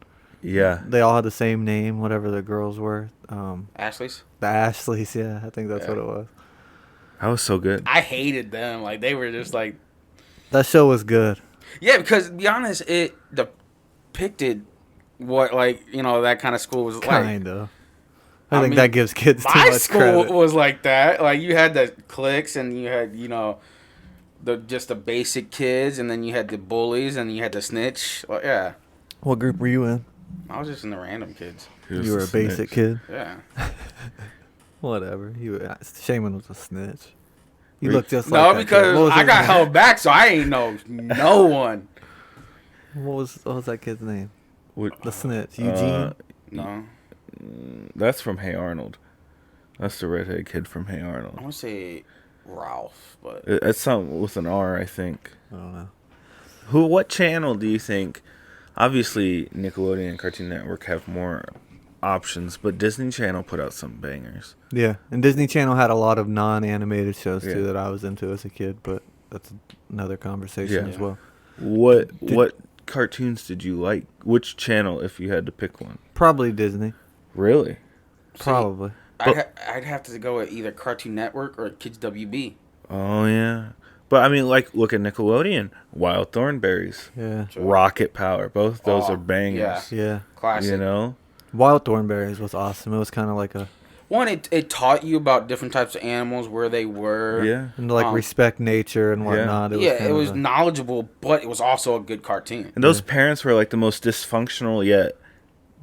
Speaker 3: Yeah.
Speaker 2: They all had the same name, whatever the girls were.
Speaker 4: Ashley's.
Speaker 2: The Ashleys. Yeah, I think that's
Speaker 4: Yeah.
Speaker 2: what it was.
Speaker 3: That was so good.
Speaker 4: I hated them. Like they were just like.
Speaker 2: That show was good.
Speaker 4: Yeah, because to be honest, it depicted what that kind of school was like.
Speaker 2: Kind of. I
Speaker 4: I
Speaker 2: think
Speaker 4: mean,
Speaker 2: that gives kids too
Speaker 4: My
Speaker 2: much
Speaker 4: school
Speaker 2: credit.
Speaker 4: was like that. Like you had the cliques, and you had the basic kids, and then you had the bullies, and you had the snitch. Well, yeah,
Speaker 2: What group were you in?
Speaker 4: I was just in the random kids.
Speaker 3: He was
Speaker 2: You were
Speaker 3: the
Speaker 2: a basic
Speaker 3: snitch.
Speaker 2: kid.
Speaker 4: Yeah.
Speaker 2: Whatever. Shaman was a snitch. You
Speaker 3: Were-
Speaker 2: look just like
Speaker 4: No,
Speaker 2: that kid.
Speaker 4: because
Speaker 2: What was
Speaker 4: I
Speaker 2: his
Speaker 4: got
Speaker 2: name?
Speaker 4: held back, so I ain't know no one.
Speaker 2: What was that kid's name?
Speaker 3: What-
Speaker 2: The snitch. Eugene.
Speaker 4: No,
Speaker 3: That's from Hey Arnold. That's the redhead kid from Hey
Speaker 4: I
Speaker 3: Arnold.
Speaker 4: want to say Ralph, but
Speaker 3: It's something with an R, I think.
Speaker 2: I don't know.
Speaker 3: What channel do you think? Obviously, Nickelodeon and Cartoon Network have more options, but Disney Channel put out some bangers.
Speaker 2: Yeah, and Disney Channel had a lot of non-animated shows
Speaker 3: Yeah.
Speaker 2: too that I was into as a kid, but that's another conversation
Speaker 3: Yeah.
Speaker 2: as well.
Speaker 3: What cartoons did you like? Which channel, if you had to pick one?
Speaker 2: Probably Disney.
Speaker 3: Really?
Speaker 2: Probably.
Speaker 4: I'd have to go with either Cartoon Network or Kids WB.
Speaker 3: Oh yeah. But I mean, like, look at Nickelodeon, Wild Thornberries,
Speaker 2: Yeah.
Speaker 3: Rocket Power. Both those
Speaker 4: Oh,
Speaker 3: are bangers.
Speaker 2: Yeah.
Speaker 4: Classic.
Speaker 3: You know.
Speaker 2: Wild Thornberries was awesome. It was kind of like a
Speaker 4: One, it taught you about different types of animals, where they were.
Speaker 3: Yeah.
Speaker 2: And to, like, respect nature and whatnot.
Speaker 4: It
Speaker 2: kind
Speaker 4: was
Speaker 2: of
Speaker 4: knowledgeable, but it was also a good cartoon.
Speaker 3: And those parents were like the most dysfunctional yet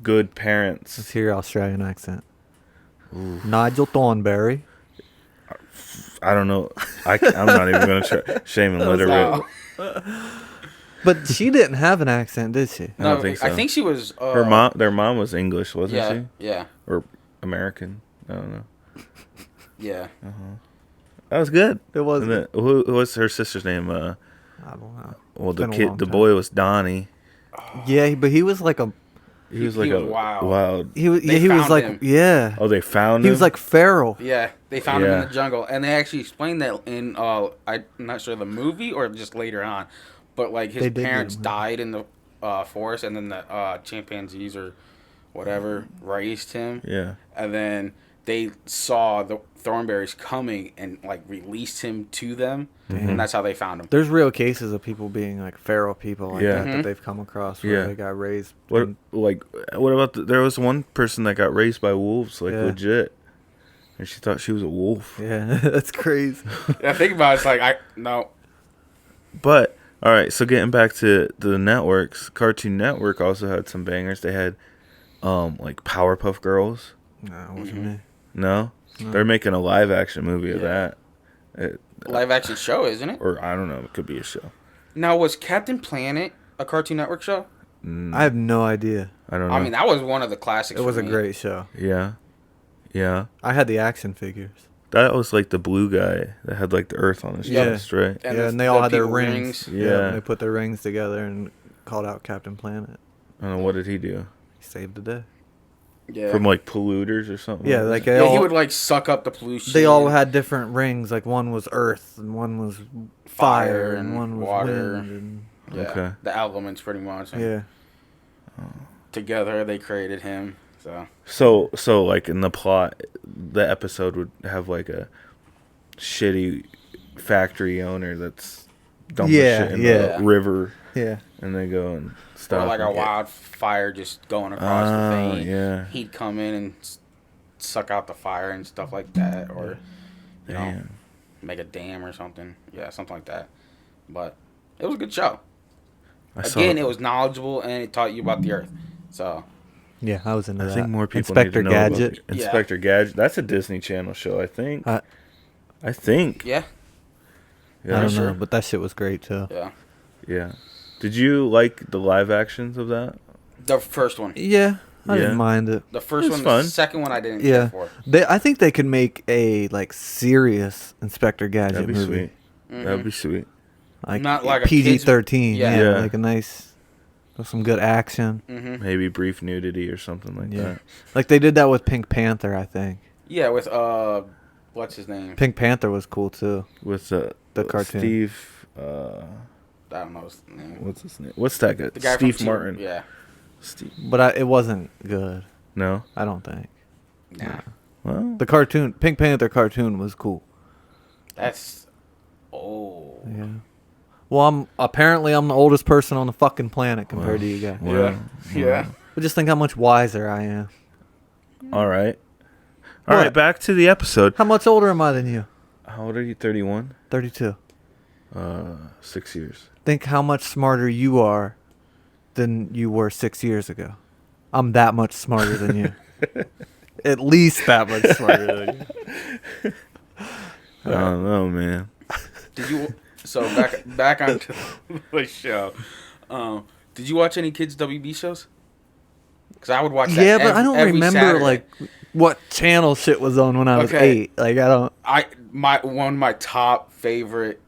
Speaker 3: good
Speaker 2: Let's
Speaker 3: parents.
Speaker 2: hear your Australian accent. Nigel Thornberry.
Speaker 3: I don't know. I'm not even going to try. Shame and literate.
Speaker 2: But she didn't have an accent, did she?
Speaker 3: I don't think so.
Speaker 4: I think she was.
Speaker 3: Their mom was English, wasn't
Speaker 4: Yeah,
Speaker 3: she?
Speaker 4: yeah,
Speaker 3: Or American. I don't know.
Speaker 4: yeah.
Speaker 3: That was good.
Speaker 2: It was.
Speaker 3: And then, who was her sister's name?
Speaker 2: I don't know.
Speaker 3: Well,
Speaker 2: It's been a long
Speaker 3: the
Speaker 2: time.
Speaker 3: boy was Donnie.
Speaker 2: Yeah, but he was like a.
Speaker 3: He was
Speaker 4: He
Speaker 3: like
Speaker 4: was
Speaker 3: a
Speaker 4: wild.
Speaker 3: wild.
Speaker 2: He was.
Speaker 4: They
Speaker 2: Yeah, he was
Speaker 4: found
Speaker 2: like.
Speaker 4: him.
Speaker 2: Yeah.
Speaker 3: Oh, they found
Speaker 2: He
Speaker 3: him.
Speaker 2: was like feral.
Speaker 4: Yeah, they found him
Speaker 3: Yeah.
Speaker 4: in the jungle, and they actually explained that in I'm not sure the movie or just later on, but like
Speaker 2: They
Speaker 4: his
Speaker 2: did do
Speaker 4: parents
Speaker 2: the movie.
Speaker 4: died in the forest, and then the chimpanzees or whatever raised him,
Speaker 3: Yeah.
Speaker 4: and then they saw the Thornberries coming and like released him to them, and that's how they found him.
Speaker 2: There's real cases of people being like feral people like
Speaker 3: Yeah.
Speaker 2: that they've come across where
Speaker 3: Yeah.
Speaker 2: they got raised.
Speaker 3: What
Speaker 2: in-
Speaker 3: what about there was one person that got raised by wolves, like
Speaker 2: Yeah.
Speaker 3: legit, and she thought she was a wolf.
Speaker 2: Yeah, that's crazy.
Speaker 4: Yeah, think about it, it's like no.
Speaker 3: But all right, so getting back to the networks, Cartoon Network also had some bangers. They had like Powerpuff Girls.
Speaker 2: No, it wasn't me.
Speaker 3: No, they're making a live action movie of
Speaker 4: Yeah.
Speaker 3: that.
Speaker 4: Live action show, isn't it?
Speaker 3: Or I don't know, it could be a show.
Speaker 4: Now, was Captain Planet a Cartoon Network show?
Speaker 2: I have no idea.
Speaker 3: I don't know.
Speaker 4: I mean, that was one of the classics.
Speaker 2: It was
Speaker 4: for
Speaker 2: a
Speaker 4: me.
Speaker 2: great show.
Speaker 3: Yeah, yeah.
Speaker 2: I had the action figures.
Speaker 3: That was like the blue guy that had like the earth on his
Speaker 2: Yeah.
Speaker 3: chest, right?
Speaker 4: And
Speaker 2: yeah,
Speaker 4: the-
Speaker 2: and they all
Speaker 4: the
Speaker 2: had their
Speaker 4: people
Speaker 2: rings.
Speaker 3: Yeah.
Speaker 2: and they put their rings together and called out Captain Planet.
Speaker 3: I don't know, what did he do?
Speaker 2: He saved the day.
Speaker 4: Yeah.
Speaker 3: From like polluters or something?
Speaker 2: Yeah, like
Speaker 3: that?
Speaker 2: they
Speaker 4: Yeah,
Speaker 2: all
Speaker 4: he would like suck up the pollution.
Speaker 2: they all had different rings. Like one was earth and one was fire and one was
Speaker 4: water.
Speaker 2: wind.
Speaker 4: Yeah,
Speaker 3: Okay.
Speaker 4: the elements pretty much.
Speaker 2: And,
Speaker 4: And
Speaker 2: yeah,
Speaker 4: together they created him. So
Speaker 3: like in the plot, the episode would have like a shitty factory owner that's dumping
Speaker 2: Yeah,
Speaker 3: shit in
Speaker 2: yeah.
Speaker 3: the river,
Speaker 2: yeah.
Speaker 3: and they go and
Speaker 4: or
Speaker 3: stop.
Speaker 4: like a
Speaker 3: him.
Speaker 4: wildfire just going across the
Speaker 3: Oh,
Speaker 4: thing.
Speaker 3: yeah.
Speaker 4: He'd come in and suck out the fire and stuff like that, or you know,
Speaker 3: Damn.
Speaker 4: make a dam or something. Yeah, something like that. But it was a good show.
Speaker 3: I saw
Speaker 4: Again, it was knowledgeable and it taught you about the Earth. So
Speaker 2: Yeah, I was into
Speaker 3: I
Speaker 2: that.
Speaker 3: think more people
Speaker 2: Inspector
Speaker 3: need to know
Speaker 2: Gadget.
Speaker 3: about Inspector Gadget. That's a Disney Channel show, I think. I think.
Speaker 4: yeah,
Speaker 2: I don't
Speaker 3: sure.
Speaker 2: know, but that shit was great too.
Speaker 4: yeah.
Speaker 3: Yeah. Did you like the live actions of that?
Speaker 4: The first one.
Speaker 2: Yeah, I
Speaker 3: Yeah.
Speaker 2: didn't mind it.
Speaker 4: The first
Speaker 3: It's
Speaker 4: one,
Speaker 3: fun.
Speaker 4: the second one I didn't
Speaker 2: Yeah,
Speaker 4: care for.
Speaker 2: I think they could make a like serious Inspector Gadget
Speaker 3: That'd be
Speaker 2: movie,
Speaker 3: sweet. That'd be sweet.
Speaker 2: like
Speaker 4: Not like a
Speaker 2: PG-13.
Speaker 4: kids-
Speaker 2: Yeah.
Speaker 3: Yeah.
Speaker 2: like a nice, with some good action.
Speaker 4: Mm-hmm.
Speaker 3: Maybe brief nudity or something like
Speaker 2: Yeah,
Speaker 3: that.
Speaker 2: like they did that with Pink Panther. I think
Speaker 4: Yeah, with what's his name?
Speaker 2: Pink Panther was cool too.
Speaker 3: With
Speaker 2: The cartoon.
Speaker 3: Steve.
Speaker 4: I don't know his name.
Speaker 3: What's his name? What's that guy?
Speaker 4: The guy
Speaker 3: Steve
Speaker 4: from
Speaker 3: Martin.
Speaker 4: Yeah.
Speaker 3: Steve.
Speaker 2: But it wasn't good.
Speaker 3: No.
Speaker 2: I don't think
Speaker 4: Nah.
Speaker 3: Well.
Speaker 2: the cartoon Pink Panther cartoon was cool.
Speaker 4: That's. Oh.
Speaker 2: Yeah. Well, I'm the oldest person on the fucking planet compared to you guys.
Speaker 3: Well,
Speaker 4: Yeah.
Speaker 2: But just think how much wiser I am.
Speaker 3: All right. All
Speaker 2: What?
Speaker 3: right. Back to the episode.
Speaker 2: How much older am I than you?
Speaker 3: How old are you? 31.
Speaker 2: 32.
Speaker 3: 6 years.
Speaker 2: Think how much smarter you are than you were 6 years ago. I'm that much smarter than you. At least that much smarter than you.
Speaker 3: I don't know, man.
Speaker 4: Did you? So back onto the show. Did you watch any kids WB shows? Because I would watch that.
Speaker 2: Yeah, but I don't
Speaker 4: every
Speaker 2: remember
Speaker 4: Saturday.
Speaker 2: like what channel shit was on when I was
Speaker 4: Okay.
Speaker 2: 8. Like I don't.
Speaker 4: One of my top favorite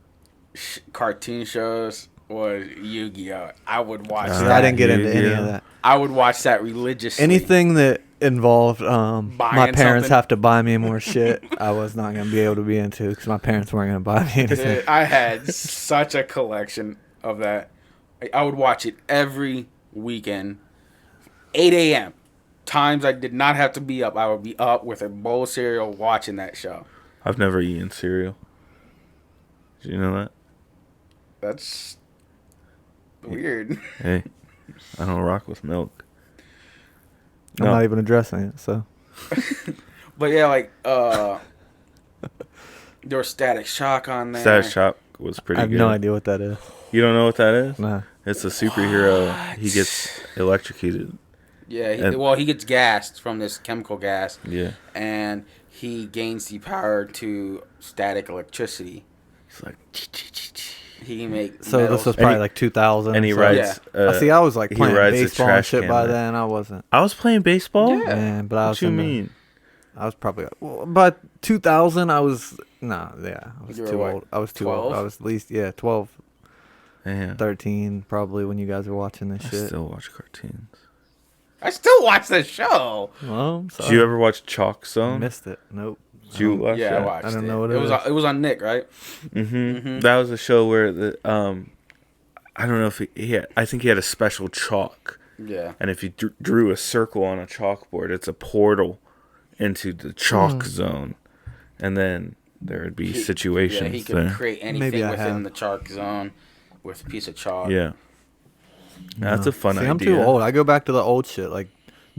Speaker 4: cartoon shows was Yu-Gi-Oh. I would watch
Speaker 3: Ah.
Speaker 2: See,
Speaker 4: that.
Speaker 2: I didn't get into any
Speaker 3: yeah.
Speaker 2: of that.
Speaker 4: I would watch that religiously.
Speaker 2: Anything that involved my
Speaker 4: Buying
Speaker 2: parents
Speaker 4: something.
Speaker 2: have to buy me more shit, I was not gonna be able to be into because my parents weren't gonna buy me anything.
Speaker 4: Dude, I had such a collection of that. I would watch it every weekend, 8 a.m. Times I did not have to be up. I would be up with a bowl of cereal watching that show.
Speaker 3: I've never eaten cereal. Did you know that?
Speaker 4: That's weird.
Speaker 3: Hey, I don't rock with milk.
Speaker 2: I'm
Speaker 3: No.
Speaker 2: not even addressing it. So
Speaker 4: But yeah, like there was Static Shock on there.
Speaker 3: Static Shock was pretty
Speaker 2: I have
Speaker 3: good.
Speaker 2: no idea what that is.
Speaker 3: You don't know what that is?
Speaker 2: Nah.
Speaker 3: It's a superhero. He gets electrocuted.
Speaker 4: Yeah,
Speaker 3: And-
Speaker 4: he gets gassed from this chemical gas,
Speaker 3: Yeah.
Speaker 4: and he gains the power to static electricity.
Speaker 3: It's like,
Speaker 4: He can make
Speaker 2: So
Speaker 4: metal-
Speaker 2: this was
Speaker 3: And
Speaker 2: probably
Speaker 3: he-
Speaker 2: like 2000.
Speaker 3: and he
Speaker 2: so-
Speaker 3: rides.
Speaker 2: I see. I was like
Speaker 3: he
Speaker 2: playing
Speaker 3: rides a
Speaker 2: baseball and
Speaker 3: trash
Speaker 2: shit
Speaker 3: can
Speaker 2: by
Speaker 3: there.
Speaker 2: then. I wasn't.
Speaker 3: I was playing baseball.
Speaker 4: Yeah.
Speaker 2: Man, but I was.
Speaker 3: What you
Speaker 2: in the-
Speaker 3: mean?
Speaker 2: I was probably. Well, by 2000, I was. Nah, yeah, I was
Speaker 4: You were
Speaker 2: too
Speaker 4: what,
Speaker 2: old. I was too old.
Speaker 4: 12?
Speaker 2: I was at least 12,
Speaker 3: Yeah.
Speaker 2: 13 probably when you guys were watching this
Speaker 3: I
Speaker 2: shit.
Speaker 3: still watch cartoons.
Speaker 4: I still watch this show.
Speaker 2: Well, I'm
Speaker 3: Did
Speaker 2: sorry.
Speaker 3: you ever watch Chalk
Speaker 2: I
Speaker 3: Zone?
Speaker 2: missed it? Nope.
Speaker 3: Did you watch
Speaker 4: Yeah,
Speaker 3: that?
Speaker 4: I watched
Speaker 2: I don't
Speaker 4: it.
Speaker 2: know what
Speaker 4: it
Speaker 2: it
Speaker 4: was.
Speaker 2: is.
Speaker 4: It was on Nick, right?
Speaker 3: Mm-hmm. That was a show where the I don't know if he had, I think he had a special chalk,
Speaker 4: Yeah.
Speaker 3: and if you drew a circle on a chalkboard, it's a portal into the chalk zone, and then there would be situations
Speaker 4: Yeah, he could
Speaker 3: there.
Speaker 4: create anything
Speaker 2: Maybe I
Speaker 4: within
Speaker 2: have.
Speaker 4: the chalk zone with a piece of chalk.
Speaker 3: Yeah, that's a fun
Speaker 2: See,
Speaker 3: idea.
Speaker 2: I'm too old. I go back to the old shit like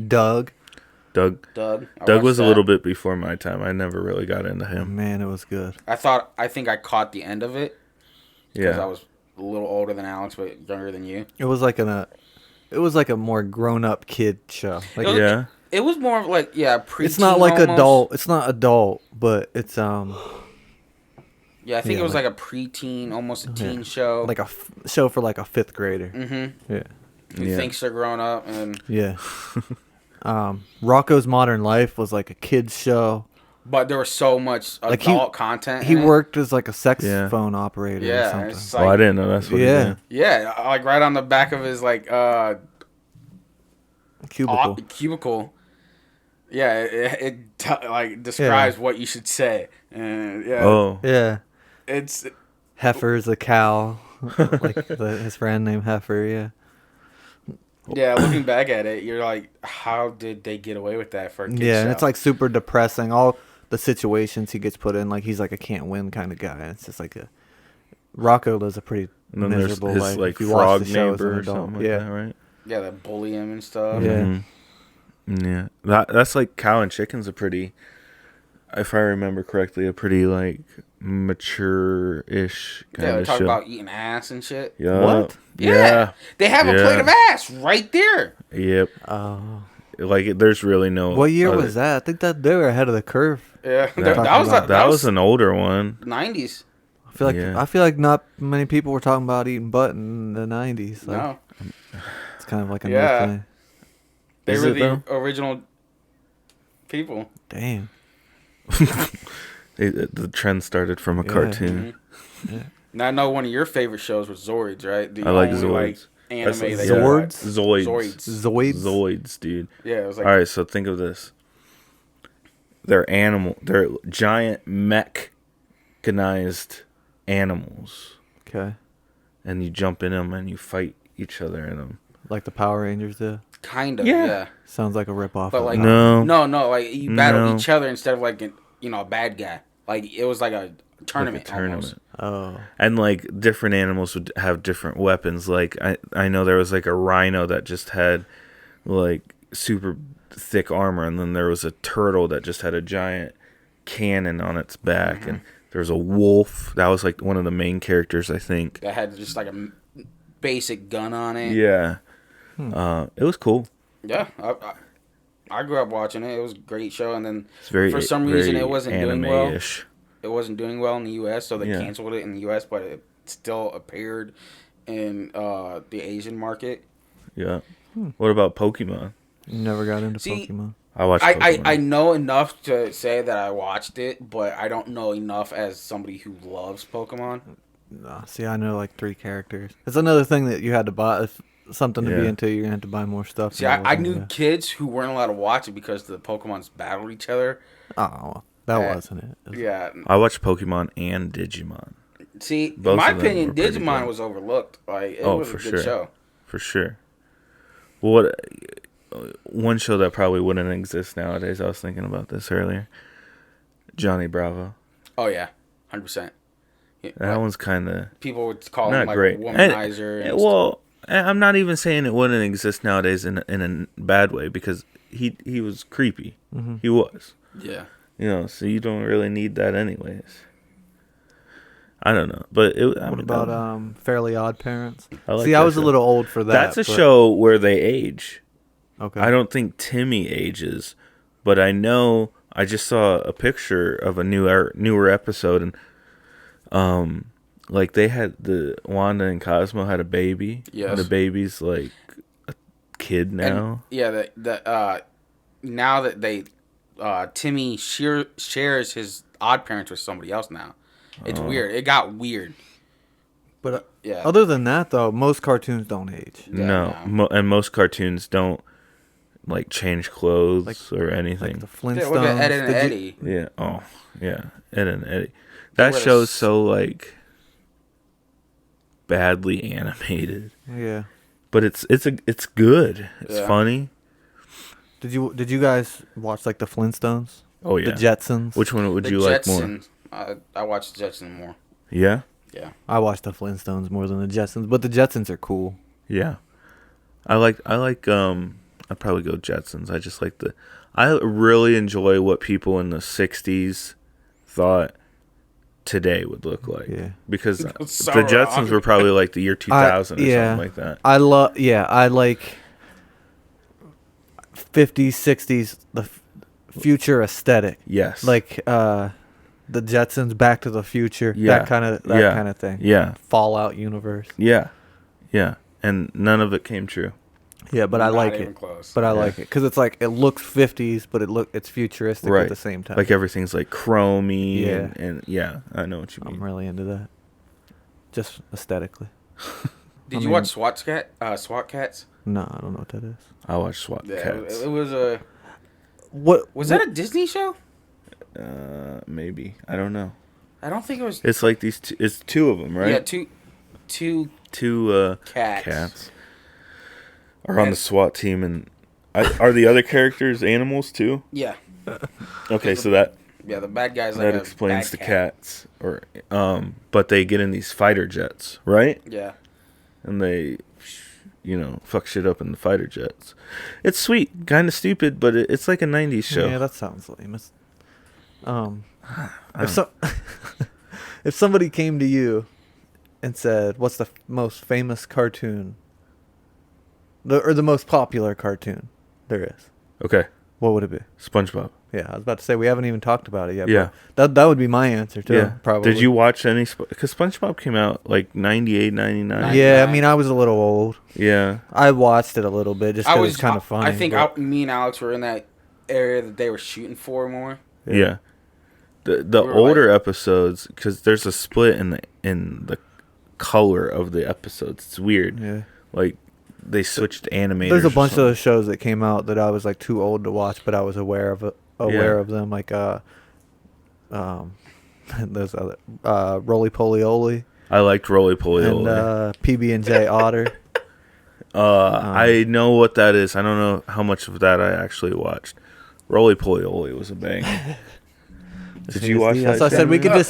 Speaker 2: Doug.
Speaker 3: Doug
Speaker 4: Doug. I
Speaker 3: Doug
Speaker 4: watched
Speaker 3: was a
Speaker 4: that.
Speaker 3: little bit before my time. I never really got into him.
Speaker 2: Man, it was good.
Speaker 4: I think I caught the end of it because
Speaker 3: Yeah,
Speaker 4: I was a little older than Alex, but younger than you.
Speaker 2: It was like it was like a more grown up kid show. Like
Speaker 4: It was-
Speaker 3: yeah.
Speaker 4: It was more of like preteen.
Speaker 2: it's not like
Speaker 4: almost.
Speaker 2: adult. It's not adult, but it's
Speaker 4: Yeah, I think
Speaker 2: Yeah,
Speaker 4: it was
Speaker 2: like-
Speaker 4: like a preteen, almost a teen show.
Speaker 2: like a show for like a 5th grader.
Speaker 4: Mm-hmm.
Speaker 2: Yeah.
Speaker 4: Who
Speaker 3: Yeah.
Speaker 4: thinks they're grown up and
Speaker 2: Yeah. Rocco's Modern Life was like a kids show.
Speaker 4: but there was so much
Speaker 2: Like
Speaker 4: adult content.
Speaker 2: He
Speaker 4: in it.
Speaker 2: worked as like a sex
Speaker 3: Yeah.
Speaker 2: phone operator or
Speaker 4: Yeah,
Speaker 2: something.
Speaker 4: it's
Speaker 3: Oh, I
Speaker 4: like
Speaker 3: didn't know that's what he
Speaker 2: Yeah.
Speaker 3: did.
Speaker 4: yeah, like right on the back of his like
Speaker 2: Cubicle.
Speaker 4: cubicle. Yeah, like describes what you should say. And yeah,
Speaker 3: Oh,
Speaker 2: Yeah.
Speaker 4: it's
Speaker 2: Heifer's a cow. Like his friend named Heifer, yeah.
Speaker 4: yeah. Looking back at it, you're like, how did they get away with that for a kid
Speaker 2: Yeah,
Speaker 4: show?
Speaker 2: and it's like super depressing. All the situations he gets put in, like he's like a can't win kind of guy. It's just like Rocco lives a pretty
Speaker 3: and then there's
Speaker 2: miserable
Speaker 3: his
Speaker 2: life.
Speaker 3: like
Speaker 2: if you watch
Speaker 3: frog
Speaker 2: the show as an
Speaker 3: neighbor or
Speaker 2: adult.
Speaker 3: something like
Speaker 2: Yeah.
Speaker 3: that, right?
Speaker 4: yeah, they bully him and stuff.
Speaker 2: Yeah.
Speaker 3: Mhm. Yeah, that's like Cow and Chicken's a pretty, if I remember correctly, a pretty like mature-ish
Speaker 4: Yeah,
Speaker 3: kind
Speaker 4: they
Speaker 3: of
Speaker 4: talk
Speaker 3: show.
Speaker 4: about eating ass and shit.
Speaker 3: Yeah.
Speaker 2: What?
Speaker 3: Yeah.
Speaker 4: They have a
Speaker 3: Yeah.
Speaker 4: plate of ass right there.
Speaker 3: Yep.
Speaker 2: Oh.
Speaker 3: Like there's really no.
Speaker 2: What year
Speaker 3: other-
Speaker 2: was that? I think that they were ahead of the curve.
Speaker 4: Yeah,
Speaker 3: That,
Speaker 4: that was
Speaker 3: an older one.
Speaker 4: 90s.
Speaker 2: I feel like not many people were talking about eating butt in the 90s. Like,
Speaker 4: No,
Speaker 2: it's kind of like a
Speaker 4: Yeah.
Speaker 2: new thing.
Speaker 4: they
Speaker 3: Is
Speaker 4: were
Speaker 3: it,
Speaker 4: the original people.
Speaker 2: Damn.
Speaker 3: The trend started from a
Speaker 2: Yeah.
Speaker 3: cartoon.
Speaker 4: Now I know one of your favorite shows was Zoids, right? The
Speaker 3: I like
Speaker 4: only,
Speaker 3: Zoids.
Speaker 4: anime
Speaker 3: That's-
Speaker 4: that you
Speaker 2: Zords?
Speaker 4: watch.
Speaker 3: Zoids.
Speaker 4: Zoids.
Speaker 2: Zoids?
Speaker 3: Zoids, dude.
Speaker 4: Yeah, it was like
Speaker 3: All right, so think of this. They're giant mechanized animals,
Speaker 2: Okay.
Speaker 3: and you jump in them and you fight each other in them.
Speaker 2: Like the Power Rangers did.
Speaker 4: kind of
Speaker 3: Yeah.
Speaker 4: yeah.
Speaker 2: Sounds like a ripoff.
Speaker 4: But
Speaker 2: of
Speaker 4: like
Speaker 2: that.
Speaker 3: No.
Speaker 4: no, like you battled
Speaker 3: No.
Speaker 4: each other instead of like a bad guy. Like it was like a tournament.
Speaker 3: Like a tournament.
Speaker 2: Oh.
Speaker 3: And like different animals would have different weapons. Like I know there was like a rhino that just had like super thick armor, and then there was a turtle that just had a giant cannon on its back, and there was a wolf that was like one of the main characters, I think.
Speaker 4: That had just like a basic gun on it.
Speaker 3: Yeah, it was cool.
Speaker 4: Yeah, I grew up watching it. It was a great show, and then
Speaker 3: It's very
Speaker 4: for some reason
Speaker 3: very
Speaker 4: it wasn't doing well.
Speaker 3: anime-ish.
Speaker 4: It wasn't doing well in the U.S., so they
Speaker 3: Yeah.
Speaker 4: canceled it in the U.S., but it still appeared in the Asian market.
Speaker 3: Yeah. What about Pokemon?
Speaker 2: You never got into
Speaker 4: See,
Speaker 2: Pokemon.
Speaker 3: I watched.
Speaker 4: I
Speaker 3: Pokemon.
Speaker 4: know enough to say that I watched it, but I don't know enough as somebody who loves Pokemon.
Speaker 2: No, see, I know like 3 characters. It's another thing that you had to buy. If something to be
Speaker 3: Yeah.
Speaker 2: into, you're gonna have to buy more stuff.
Speaker 4: See,
Speaker 2: and
Speaker 4: I
Speaker 2: wasn't
Speaker 4: knew
Speaker 2: into
Speaker 4: kids who weren't allowed to watch it because the Pokemons battled each other.
Speaker 2: that. Oh, well, that
Speaker 4: Yeah.
Speaker 2: wasn't it. It was-
Speaker 4: Yeah.
Speaker 3: I watched Pokemon and Digimon
Speaker 4: See,
Speaker 3: Both
Speaker 4: in my
Speaker 3: of them
Speaker 4: opinion,
Speaker 3: were pretty
Speaker 4: Digimon
Speaker 3: good.
Speaker 4: was overlooked. Like, it
Speaker 3: Oh,
Speaker 4: was
Speaker 3: for
Speaker 4: a good
Speaker 3: sure.
Speaker 4: show.
Speaker 3: for sure. What one show that probably wouldn't exist nowadays? I was thinking about this earlier. Johnny Bravo.
Speaker 4: Oh, yeah. 100%. Yeah,
Speaker 3: That
Speaker 4: like,
Speaker 3: one's kind of
Speaker 4: people would call him
Speaker 3: not
Speaker 4: like
Speaker 3: great.
Speaker 4: a womanizer. and
Speaker 3: Well, I'm not even saying it wouldn't exist nowadays in a bad way, because he was creepy.
Speaker 2: Mm-hmm.
Speaker 3: He was.
Speaker 4: Yeah.
Speaker 3: You know, so you don't really need that anyways. I don't know, but
Speaker 2: What about Fairly Odd Parents?
Speaker 3: I like
Speaker 2: See, I
Speaker 3: that
Speaker 2: was a
Speaker 3: show.
Speaker 2: little old for that.
Speaker 3: That's a
Speaker 2: but-
Speaker 3: show where they age.
Speaker 2: Okay.
Speaker 3: I don't think Timmy ages, but I know I just saw a picture of a newer episode, and like they had Wanda and Cosmo had a baby.
Speaker 4: Yes.
Speaker 3: And the baby's like a kid now.
Speaker 4: And, yeah, now that they Timmy shares his odd parents with somebody else now. It's weird. It got weird.
Speaker 2: But
Speaker 4: Yeah.
Speaker 2: other than that, though, most cartoons don't age.
Speaker 4: Yeah,
Speaker 3: No, and most cartoons don't like change clothes or anything.
Speaker 2: Like the
Speaker 4: Yeah,
Speaker 2: Flintstones.
Speaker 4: look at Ed and
Speaker 2: Did you-
Speaker 4: Eddie.
Speaker 3: Yeah. Oh, yeah. Ed and Eddie. That
Speaker 4: were
Speaker 3: show's
Speaker 4: s-
Speaker 3: so like badly animated,
Speaker 2: Yeah.
Speaker 3: but it's good. It's
Speaker 4: Yeah.
Speaker 3: funny.
Speaker 2: Did you guys watch like the Flintstones?
Speaker 3: Oh yeah.
Speaker 2: The Jetsons?
Speaker 3: Which one would
Speaker 4: The
Speaker 3: you like more?
Speaker 4: Jetsons. I watched the Jetsons more.
Speaker 3: Yeah.
Speaker 4: Yeah.
Speaker 2: I watched the Flintstones more than the Jetsons, but the Jetsons are cool.
Speaker 3: Yeah. I like I'd probably go Jetsons. I just like I really enjoy what people in the 60s thought today would look like.
Speaker 2: Yeah.
Speaker 3: Because the
Speaker 4: Sauron.
Speaker 3: Jetsons were probably like the year 2000 or something like that.
Speaker 2: I like 50s, 60s, the future aesthetic.
Speaker 3: Yes.
Speaker 2: Like the Jetsons, Back to the Future,
Speaker 3: Yeah.
Speaker 2: that kind of thing.
Speaker 3: Yeah.
Speaker 2: Fallout universe.
Speaker 3: Yeah. Yeah. And none of it came true.
Speaker 2: Yeah, but I
Speaker 4: Not
Speaker 2: like
Speaker 4: even
Speaker 2: it.
Speaker 4: close.
Speaker 2: But I
Speaker 3: Yeah.
Speaker 2: like it because it's like it looks 50s, but it's futuristic
Speaker 3: Right.
Speaker 2: at the same time.
Speaker 3: Like everything's like chromey
Speaker 2: Yeah.
Speaker 3: and yeah, I know what you mean.
Speaker 2: I'm really into that, just aesthetically.
Speaker 4: Did
Speaker 2: I
Speaker 4: you
Speaker 2: mean-
Speaker 4: watch SWAT Cats?
Speaker 2: No, I don't know what that is.
Speaker 3: I watched SWAT
Speaker 4: Yeah,
Speaker 3: Cats.
Speaker 4: it was a.
Speaker 2: What
Speaker 4: Was that a Disney show?
Speaker 3: Maybe. I don't know.
Speaker 4: I don't think it was.
Speaker 3: It's like it's two of them, right?
Speaker 4: Yeah, two
Speaker 3: Two
Speaker 4: cats.
Speaker 3: cats are on the
Speaker 4: And-
Speaker 3: SWAT team, and are the other characters animals too?
Speaker 4: Yeah,
Speaker 3: Okay, so that
Speaker 4: the bad guy's like
Speaker 3: that
Speaker 4: a
Speaker 3: explains the
Speaker 4: bad cat.
Speaker 3: cats, or but they get in these fighter jets, right?
Speaker 4: Yeah,
Speaker 3: And they, fuck shit up in the fighter jets. It's sweet, kind of stupid, but it's like a '90s show.
Speaker 2: Yeah, that sounds lame. If somebody came to you and said, "What's the most famous cartoon, or the most popular cartoon there is?"
Speaker 3: Okay,
Speaker 2: What would it be?
Speaker 3: SpongeBob.
Speaker 2: Yeah, I was about to say we haven't even talked about it yet.
Speaker 3: Yeah.
Speaker 2: but that would be my answer too.
Speaker 3: Yeah,
Speaker 2: probably.
Speaker 3: Did you watch any? Because SpongeBob came out like 98, 99.
Speaker 2: Yeah, I mean, I was a little old.
Speaker 3: Yeah.
Speaker 2: I watched it a little bit just because it's kind of funny.
Speaker 4: I think
Speaker 2: but-
Speaker 4: me and Alex were in that area that they were shooting for more.
Speaker 3: Yeah. The
Speaker 4: We were
Speaker 3: older episodes, because there's a split in the color of the episodes. It's weird.
Speaker 2: yeah.
Speaker 3: Like they switched animators.
Speaker 2: There's a
Speaker 3: or
Speaker 2: bunch of
Speaker 3: something.
Speaker 2: those shows that came out that I was like too old to watch, but I was aware of of them. Like those other Roly Poly Oly
Speaker 3: I liked Roly Poly
Speaker 2: and
Speaker 3: Oly.
Speaker 2: PB and J Otter.
Speaker 3: I know what that is. I don't know how much of that I actually watched. Roly Poly Oly was a bang. Did you watch that?
Speaker 2: That's why I said we
Speaker 3: Jeremy?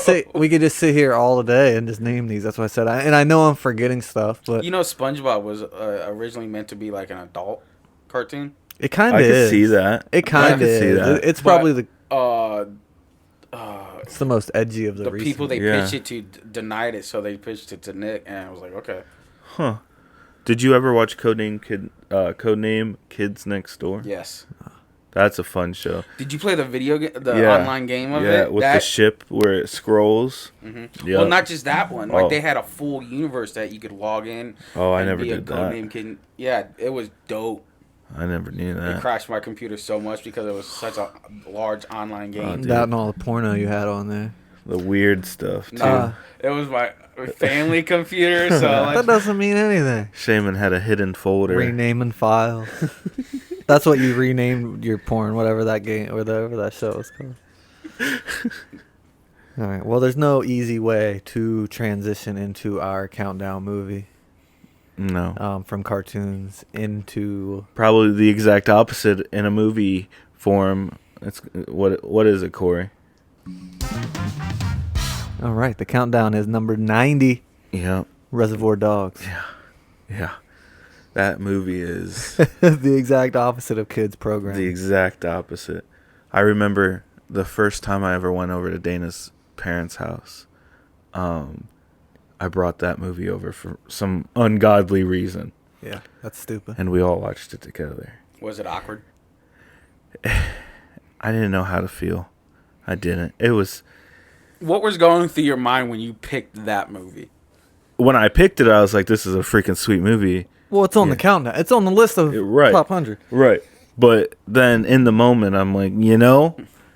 Speaker 2: could just sit here all day and just name these. That's why I said and I know I'm forgetting stuff, but
Speaker 4: You know, SpongeBob was originally meant to be like an adult cartoon.
Speaker 2: it kind of
Speaker 3: I
Speaker 2: is.
Speaker 3: could see that.
Speaker 2: It kind of
Speaker 3: could see
Speaker 2: is.
Speaker 3: that.
Speaker 2: It's probably
Speaker 4: It's
Speaker 2: it's the most edgy of the recent.
Speaker 4: people they
Speaker 3: Yeah.
Speaker 4: pitched it to denied it, so they pitched it to Nick, and I was like, okay,
Speaker 3: Huh. Did you ever watch Codename Kids Next Door?
Speaker 4: yes.
Speaker 3: That's a fun show.
Speaker 4: Did you play the the
Speaker 3: Yeah.
Speaker 4: online game of
Speaker 3: Yeah,
Speaker 4: it?
Speaker 3: with the ship where it scrolls. Yeah.
Speaker 4: Well, not just that one. Like
Speaker 3: Oh.
Speaker 4: they had a full universe that you could log in.
Speaker 3: Oh, I
Speaker 4: and
Speaker 3: never
Speaker 4: be a
Speaker 3: did that.
Speaker 4: Codename Kid. Yeah, it was dope.
Speaker 3: I never knew
Speaker 4: It
Speaker 3: that.
Speaker 4: crashed my computer so much because it was such a large online game.
Speaker 3: dude.
Speaker 2: that and all the porno you had on there.
Speaker 3: The weird stuff too.
Speaker 4: No, it was my family computer, so
Speaker 2: That
Speaker 4: like,
Speaker 2: doesn't mean anything.
Speaker 3: Shaman had a hidden folder.
Speaker 2: Renaming files. That's what you renamed your porn, whatever that game or whatever that show was called. All right. Well, there's no easy way to transition into our countdown movie
Speaker 3: No.
Speaker 2: from cartoons into.
Speaker 3: Probably the exact opposite in a movie form. It's what is it, Corey?
Speaker 2: All right. The countdown is number 90.
Speaker 3: Yeah.
Speaker 2: Reservoir Dogs.
Speaker 3: Yeah. That movie is
Speaker 2: The exact opposite of kids program.
Speaker 3: the exact opposite. I remember the first time I ever went over to Dana's parents' house, I brought that movie over for some ungodly reason,
Speaker 2: Yeah, that's stupid.
Speaker 3: and we all watched it together.
Speaker 4: Was it awkward?
Speaker 3: I didn't know how to feel. I didn't. It was
Speaker 4: What was going through your mind when you picked that movie?
Speaker 3: when I picked it, I was like, "This is a freaking sweet movie."
Speaker 2: Well, it's on
Speaker 3: Yeah.
Speaker 2: the countdown. It's on the list of
Speaker 3: Right.
Speaker 2: top 100.
Speaker 3: Right. But then in the moment, I'm like,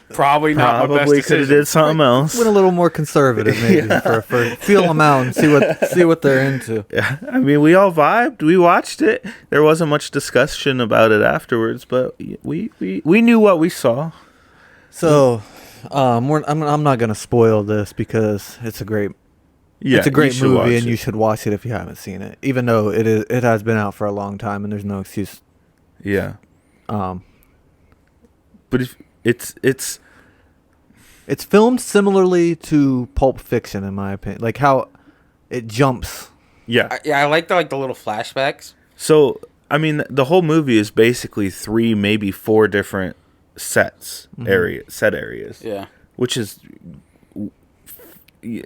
Speaker 4: Probably not my best
Speaker 3: probably could have
Speaker 4: decision.
Speaker 3: did something else.
Speaker 2: Went a little more conservative, maybe, for feel them out and see what they're into.
Speaker 3: Yeah, I mean, we all vibed. We watched it. There wasn't much discussion about it afterwards, but we knew what we saw.
Speaker 2: So, I'm not gonna spoil this because it's a great
Speaker 3: Yeah,
Speaker 2: it's a great
Speaker 3: you should watch
Speaker 2: movie, and
Speaker 3: it.
Speaker 2: you should watch it if you haven't seen it. Even though it has been out for a long time, and there's no excuse.
Speaker 3: Yeah,
Speaker 2: Um,
Speaker 3: but if it's
Speaker 2: it's filmed similarly to Pulp Fiction, in my opinion. Like how it jumps.
Speaker 3: yeah.
Speaker 4: I like the little flashbacks.
Speaker 3: So I mean, the whole movie is basically 3, maybe 4 different set areas.
Speaker 4: Yeah.
Speaker 3: Which is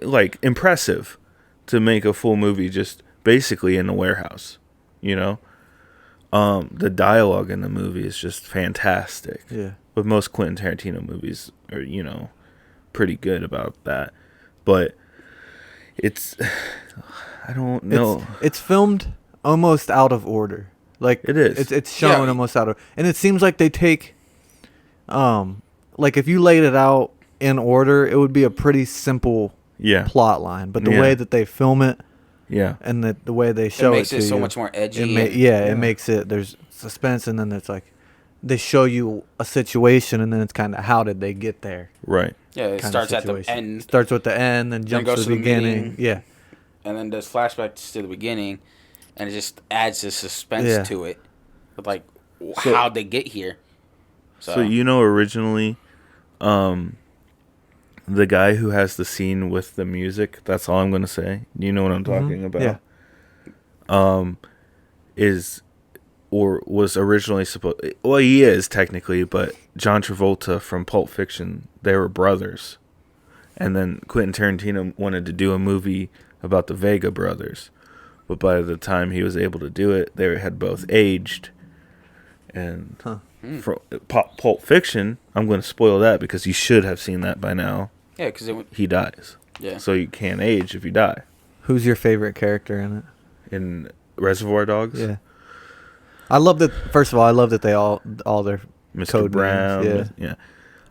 Speaker 3: like impressive to make a full movie just basically in a warehouse, you know. The dialogue in the movie is just fantastic.
Speaker 2: Yeah.
Speaker 3: But most Quentin Tarantino movies are, pretty good about that. But it's I don't know.
Speaker 2: It's filmed almost out of order. Like
Speaker 3: It is.
Speaker 2: It's shown
Speaker 4: Yeah.
Speaker 2: almost out of, and it seems like they take, like if you laid it out in order, it would be a pretty simple
Speaker 3: Yeah.
Speaker 2: plot line. But the
Speaker 3: Yeah.
Speaker 2: way that they film it
Speaker 3: Yeah.
Speaker 2: and the way they show
Speaker 4: It makes
Speaker 2: it
Speaker 4: it
Speaker 2: to
Speaker 4: so
Speaker 2: you,
Speaker 4: much more edgy.
Speaker 2: it makes it, there's suspense, and then it's like they show you a situation, and then it's kind of how did they get there.
Speaker 3: Right.
Speaker 4: Yeah, it
Speaker 2: kind of
Speaker 4: starts at the
Speaker 2: situation.
Speaker 4: end,
Speaker 2: Starts with the end, then jumps
Speaker 4: goes
Speaker 2: to
Speaker 4: to
Speaker 2: the
Speaker 4: the
Speaker 2: beginning.
Speaker 4: meeting.
Speaker 2: Yeah.
Speaker 4: and then does flashbacks to the beginning, and it just adds the suspense
Speaker 2: Yeah.
Speaker 4: to it, with
Speaker 3: So-
Speaker 4: how'd they get here.
Speaker 3: So originally, the guy who has the scene with the music, that's all I'm going to say. You know what I'm talking about?
Speaker 2: Yeah.
Speaker 3: Is or was originally supposed, well, he is technically, but John Travolta from Pulp Fiction, they were brothers. And then Quentin Tarantino wanted to do a movie about the Vega brothers. But by the time he was able to do it, they had both aged. And from Pulp Fiction, I'm going to spoil that because you should have seen that by now.
Speaker 4: Yeah, because
Speaker 3: He dies.
Speaker 4: yeah.
Speaker 3: So you can't age if you die.
Speaker 2: Who's your favorite character in it?
Speaker 3: In Reservoir Dogs,
Speaker 2: Yeah. I love that. First of all, I love that they all their
Speaker 3: Mr.
Speaker 2: code
Speaker 3: Brown.
Speaker 2: names.
Speaker 3: Yeah.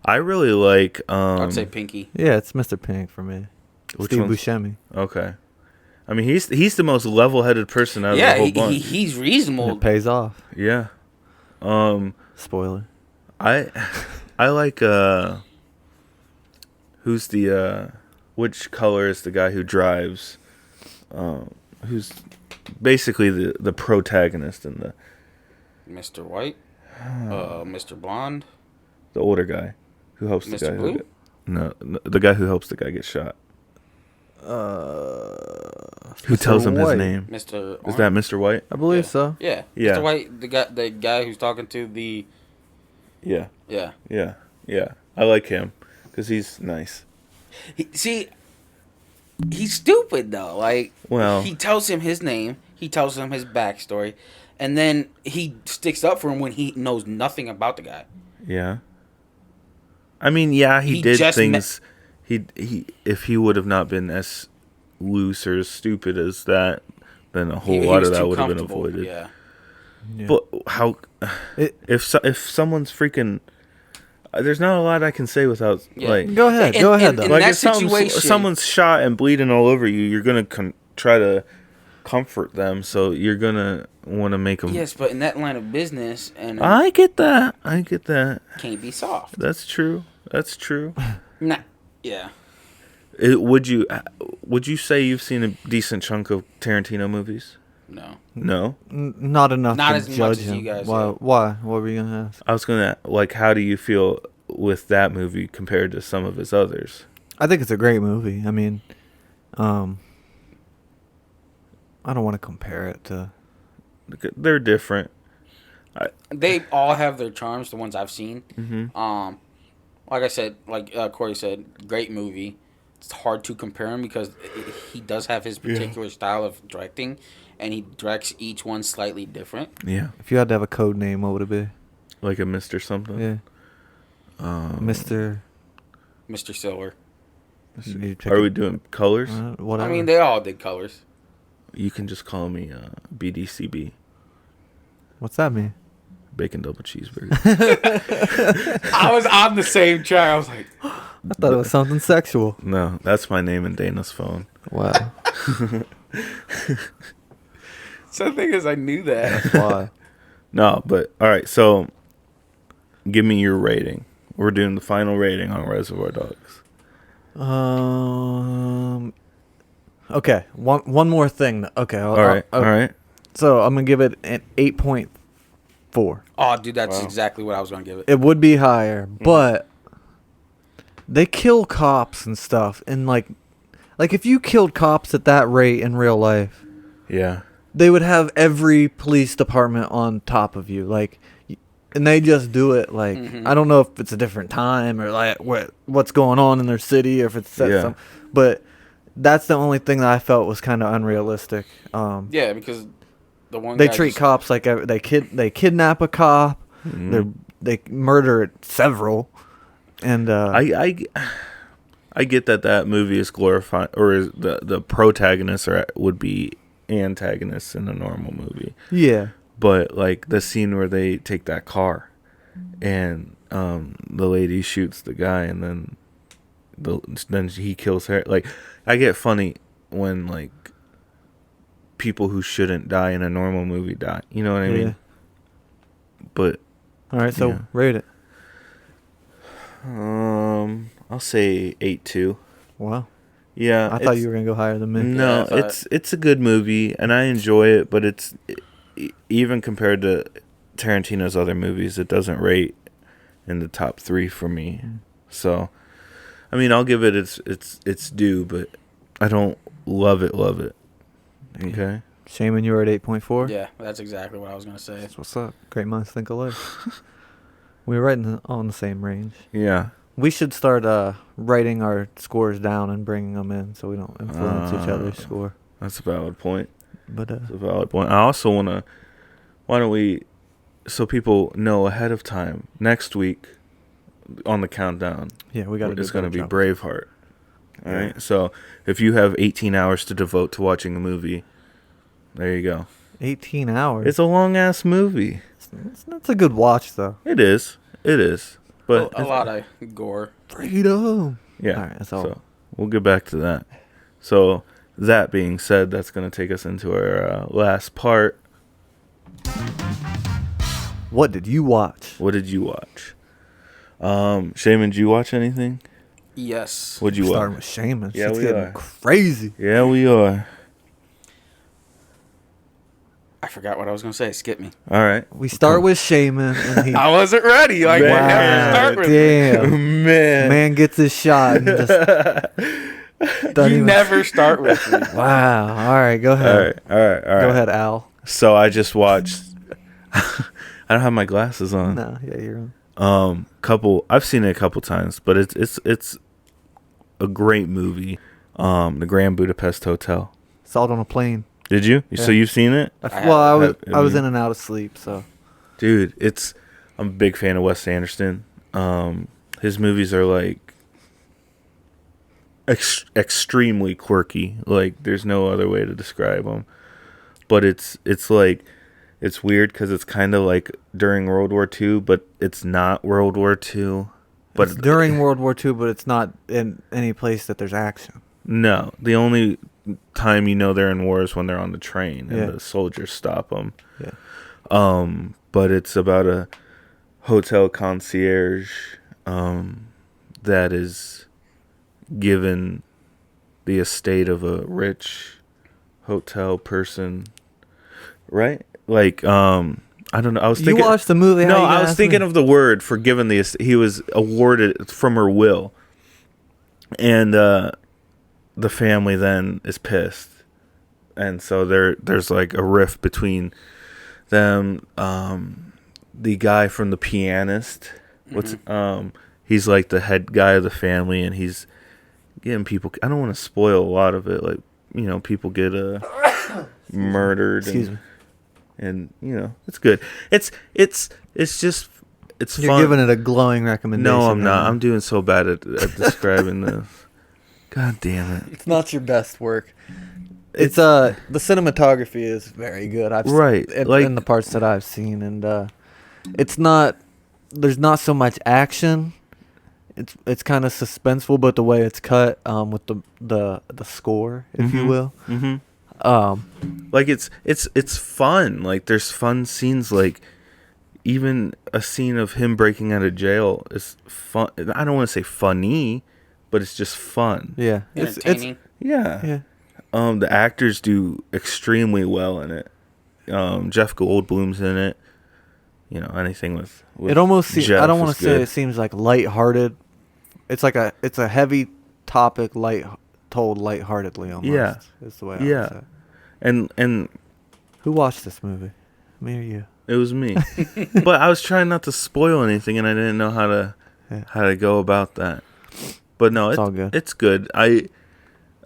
Speaker 3: I really like.
Speaker 4: I'd say Pinky.
Speaker 2: Yeah, it's Mr. Pink for me.
Speaker 3: Which
Speaker 2: Steve
Speaker 3: one's-
Speaker 2: Buscemi.
Speaker 3: Okay. I mean, he's the most level-headed person out of the
Speaker 4: Yeah,
Speaker 3: whole bunch.
Speaker 4: he's reasonable.
Speaker 2: It pays off.
Speaker 3: Yeah.
Speaker 2: Spoiler.
Speaker 3: I like who's the which color is the guy who drives who's basically the protagonist and the
Speaker 4: Mr. White, Mr. Blonde,
Speaker 3: older guy who helps the
Speaker 4: Mr.
Speaker 3: guy
Speaker 4: Blue?
Speaker 3: no, the guy who helps the guy get shot. Who tells him his
Speaker 2: White.
Speaker 3: name?
Speaker 4: Mr.
Speaker 3: Is that Mr. White?
Speaker 2: I believe
Speaker 4: Yeah.
Speaker 2: so.
Speaker 4: Yeah.
Speaker 3: Yeah.
Speaker 4: Mr. White, the guy who's talking to the
Speaker 3: Yeah.
Speaker 4: yeah.
Speaker 3: Yeah. I like him because he's nice.
Speaker 4: See, he's stupid though. Like,
Speaker 3: Well-
Speaker 4: he tells him his name, he tells him his backstory, and then he sticks up for him when he knows nothing about the guy.
Speaker 3: Yeah. I mean, yeah, he
Speaker 4: He
Speaker 3: did
Speaker 4: just
Speaker 3: things. He if he would have not been as loose or as stupid as that, then a whole
Speaker 4: He
Speaker 3: lot
Speaker 4: was
Speaker 3: of that
Speaker 4: too
Speaker 3: would have been
Speaker 4: comfortable,
Speaker 3: avoided.
Speaker 4: Yeah.
Speaker 2: Yeah.
Speaker 3: But how
Speaker 2: It-
Speaker 3: if someone's freaking there's not a lot I can say without
Speaker 4: Yeah.
Speaker 3: like
Speaker 2: Go ahead.
Speaker 4: In-
Speaker 2: Go ahead,
Speaker 4: in-
Speaker 2: though.
Speaker 4: in
Speaker 3: like
Speaker 4: that
Speaker 3: if
Speaker 4: situation-
Speaker 3: someone's shot and bleeding all over you, you're gonna try to comfort them, so you're gonna want to make them.
Speaker 4: Yes, but in that line of business, and
Speaker 3: I get that. I get that.
Speaker 4: can't be soft.
Speaker 3: That's true. That's true.
Speaker 4: Nah. Yeah.
Speaker 3: Would you say you've seen a decent chunk of Tarantino movies?
Speaker 4: No.
Speaker 3: No.
Speaker 2: Not enough
Speaker 4: Not
Speaker 2: to
Speaker 4: as much
Speaker 2: judge
Speaker 4: as
Speaker 2: him.
Speaker 4: you guys,
Speaker 2: Why?
Speaker 4: yeah.
Speaker 2: Why? What were you gonna ask?
Speaker 3: I was gonna how do you feel with that movie compared to some of his others?
Speaker 2: I think it's a great movie. I mean, I don't want to compare it to.
Speaker 3: They're different.
Speaker 4: They all have their charms. The ones I've seen.
Speaker 3: Mm-hmm.
Speaker 4: like I said, like Corey said, great movie. It's hard to compare him because he does have his particular style of directing, and he directs each one slightly different.
Speaker 3: Yeah.
Speaker 2: If you had to have a code name, what would it be?
Speaker 3: Like a Mr. something.
Speaker 2: Yeah. Mr.
Speaker 4: Mr. Silver.
Speaker 2: You pick
Speaker 3: Are we
Speaker 2: a-
Speaker 3: doing colors?
Speaker 2: Whatever.
Speaker 4: I mean, they all did colors.
Speaker 3: You can just call me BDCB.
Speaker 2: What's that mean?
Speaker 3: Bacon double cheeseburger.
Speaker 4: I was on the same track. I was like,
Speaker 2: I thought it was something sexual.
Speaker 3: No, that's my name in Dana's phone.
Speaker 2: Wow.
Speaker 4: so the thing is, I knew that.
Speaker 2: That's why.
Speaker 3: No, but all right. So, give me your rating. We're doing the final rating on Reservoir Dogs.
Speaker 2: Okay. One more thing. Okay.
Speaker 3: All right. All right.
Speaker 2: So I'm gonna give it an 8.4.
Speaker 4: Oh, dude, that's
Speaker 3: Wow.
Speaker 4: exactly what I was going to give it.
Speaker 2: It would be higher, but they kill cops and stuff, and like if you killed cops at that rate in real life,
Speaker 3: Yeah.
Speaker 2: they would have every police department on top of you, and they just do it like I don't know if it's a different time or like what's going on in their city or if it's set
Speaker 3: Yeah.
Speaker 2: but that's the only thing that I felt was kind of unrealistic.
Speaker 4: Yeah, because the one
Speaker 2: They
Speaker 4: guy
Speaker 2: treat
Speaker 4: just-
Speaker 2: cops like they kidnap a cop, they murder several, and
Speaker 3: I get that movie is glorified, or is the protagonists would be antagonists in a normal movie.
Speaker 2: yeah.
Speaker 3: But like the scene where they take that car, and the lady shoots the guy, and then he kills her. Like, I get funny when like people who shouldn't die in a normal movie die. You know what I
Speaker 2: Yeah.
Speaker 3: mean? But
Speaker 2: All right, so
Speaker 3: Yeah.
Speaker 2: rate it.
Speaker 3: I'll say 8.2.
Speaker 2: Wow.
Speaker 3: Yeah,
Speaker 2: I thought
Speaker 3: it's-
Speaker 2: you were gonna go higher than me.
Speaker 3: No,
Speaker 4: Yeah, I
Speaker 3: it's a good movie, and I enjoy it. But it's even compared to Tarantino's other movies, it doesn't rate in the top 3 for me. So, I mean, I'll give it its due, but I don't love it. Okay.
Speaker 2: Shaman, you were at 8.4.
Speaker 4: Yeah, that's exactly what I was going to say.
Speaker 2: That's what's up. Great minds think alike. We were right on the same range.
Speaker 3: Yeah.
Speaker 2: We should start writing our scores down and bringing them in so we don't influence each other's score.
Speaker 3: That's a valid point.
Speaker 2: But
Speaker 3: That's a valid point. I also wanna. Why don't we, so people know ahead of time, next week on the countdown,
Speaker 2: yeah, we got to do.
Speaker 3: it's going to be
Speaker 2: jump.
Speaker 3: Braveheart. All right. So if you have 18 hours to devote to watching a movie, there you go.
Speaker 2: 18 hours.
Speaker 3: It's a long ass movie.
Speaker 2: That's a good watch though.
Speaker 3: It is. But
Speaker 4: a lot of gore.
Speaker 2: Freedom.
Speaker 3: yeah.
Speaker 2: All right, that's all.
Speaker 3: So we'll get back to that. So that being said, that's going to take us into our last part.
Speaker 2: What did you watch?
Speaker 3: What did you watch? Shaman, did you watch anything?
Speaker 4: Yes.
Speaker 3: What'd you
Speaker 2: Starting
Speaker 3: watch?
Speaker 2: with Shaman.
Speaker 3: Yeah,
Speaker 2: Shit's
Speaker 3: we
Speaker 2: getting
Speaker 3: are.
Speaker 2: crazy.
Speaker 3: Yeah, we are.
Speaker 4: I forgot what I was going to say. Skip me.
Speaker 3: All right.
Speaker 2: We start with Shaman, and he
Speaker 4: I wasn't ready. Like,
Speaker 3: Man.
Speaker 4: we never start with me.
Speaker 2: damn
Speaker 3: Man.
Speaker 2: man gets his shot and just doesn't
Speaker 4: You
Speaker 2: even-
Speaker 4: never start with me.
Speaker 2: Wow. All right, go
Speaker 3: All
Speaker 2: ahead.
Speaker 3: right. All right. All right.
Speaker 2: Go ahead, Al.
Speaker 3: So I just watched. I don't have my glasses on.
Speaker 2: No, yeah, you're on.
Speaker 3: I've seen it a couple times, but it's a great movie. The Grand Budapest Hotel.
Speaker 2: Saw it on a plane.
Speaker 3: Did you? So
Speaker 2: Yeah.
Speaker 3: you've seen it?
Speaker 2: Well, I was
Speaker 3: Have you?
Speaker 2: in and out of sleep, so
Speaker 3: Dude, I'm a big fan of Wes Anderson. His movies are like extremely quirky. Like there's no other way to describe them. But it's like it's weird because it's kind of like during World War II, but it's not World War II. But
Speaker 2: it's during World War II, but it's not in any place that there's action.
Speaker 3: No, the only time you know they're in war is when they're on the train and
Speaker 2: Yeah.
Speaker 3: the soldiers stop them.
Speaker 2: Yeah.
Speaker 3: But it's about a hotel concierge that is given the estate of a rich hotel person, right? Like I don't know. I was thinking.
Speaker 2: You watched the movie?
Speaker 3: No, I was thinking of the word for given the. He was awarded from her will, and the family then is pissed, and so there's like a rift between them. The guy from The Pianist, he's like the head guy of the family, and he's getting people. I don't want to spoil a lot of it. Like, you know, people get murdered.
Speaker 2: Excuse me.
Speaker 3: And you know, it's good. It's just it's
Speaker 2: You're
Speaker 3: fun.
Speaker 2: giving it a glowing recommendation.
Speaker 3: No, I'm
Speaker 2: right
Speaker 3: not.
Speaker 2: now.
Speaker 3: I'm doing so bad at describing this. God damn it.
Speaker 2: It's not your best work. It's the cinematography is very good.
Speaker 3: Right,
Speaker 2: In the parts that I've seen, and it's not. There's not so much action. It's kind of suspenseful, but the way it's cut, with the score, if you will.
Speaker 3: Mm-hmm. Like it's fun. Like there's fun scenes. Like even a scene of him breaking out of jail is fun. I don't want to say funny, but it's just fun.
Speaker 2: Yeah,
Speaker 4: Entertaining.
Speaker 3: Yeah.
Speaker 2: yeah.
Speaker 3: The actors do extremely well in it. Jeff Goldblum's in it. You know, anything with
Speaker 2: It almost seems.
Speaker 3: Jeff
Speaker 2: I don't want
Speaker 3: is
Speaker 2: to say
Speaker 3: good.
Speaker 2: it seems like lighthearted. It's a heavy topic, told lightheartedly almost.
Speaker 3: Yeah.
Speaker 2: Is the way I
Speaker 3: Yeah.
Speaker 2: would say it.
Speaker 3: And
Speaker 2: Who watched this movie? Me or you?
Speaker 3: it was me. But I was trying not to spoil anything, and I didn't know how to go about that. But no,
Speaker 2: It's all good.
Speaker 3: It's good.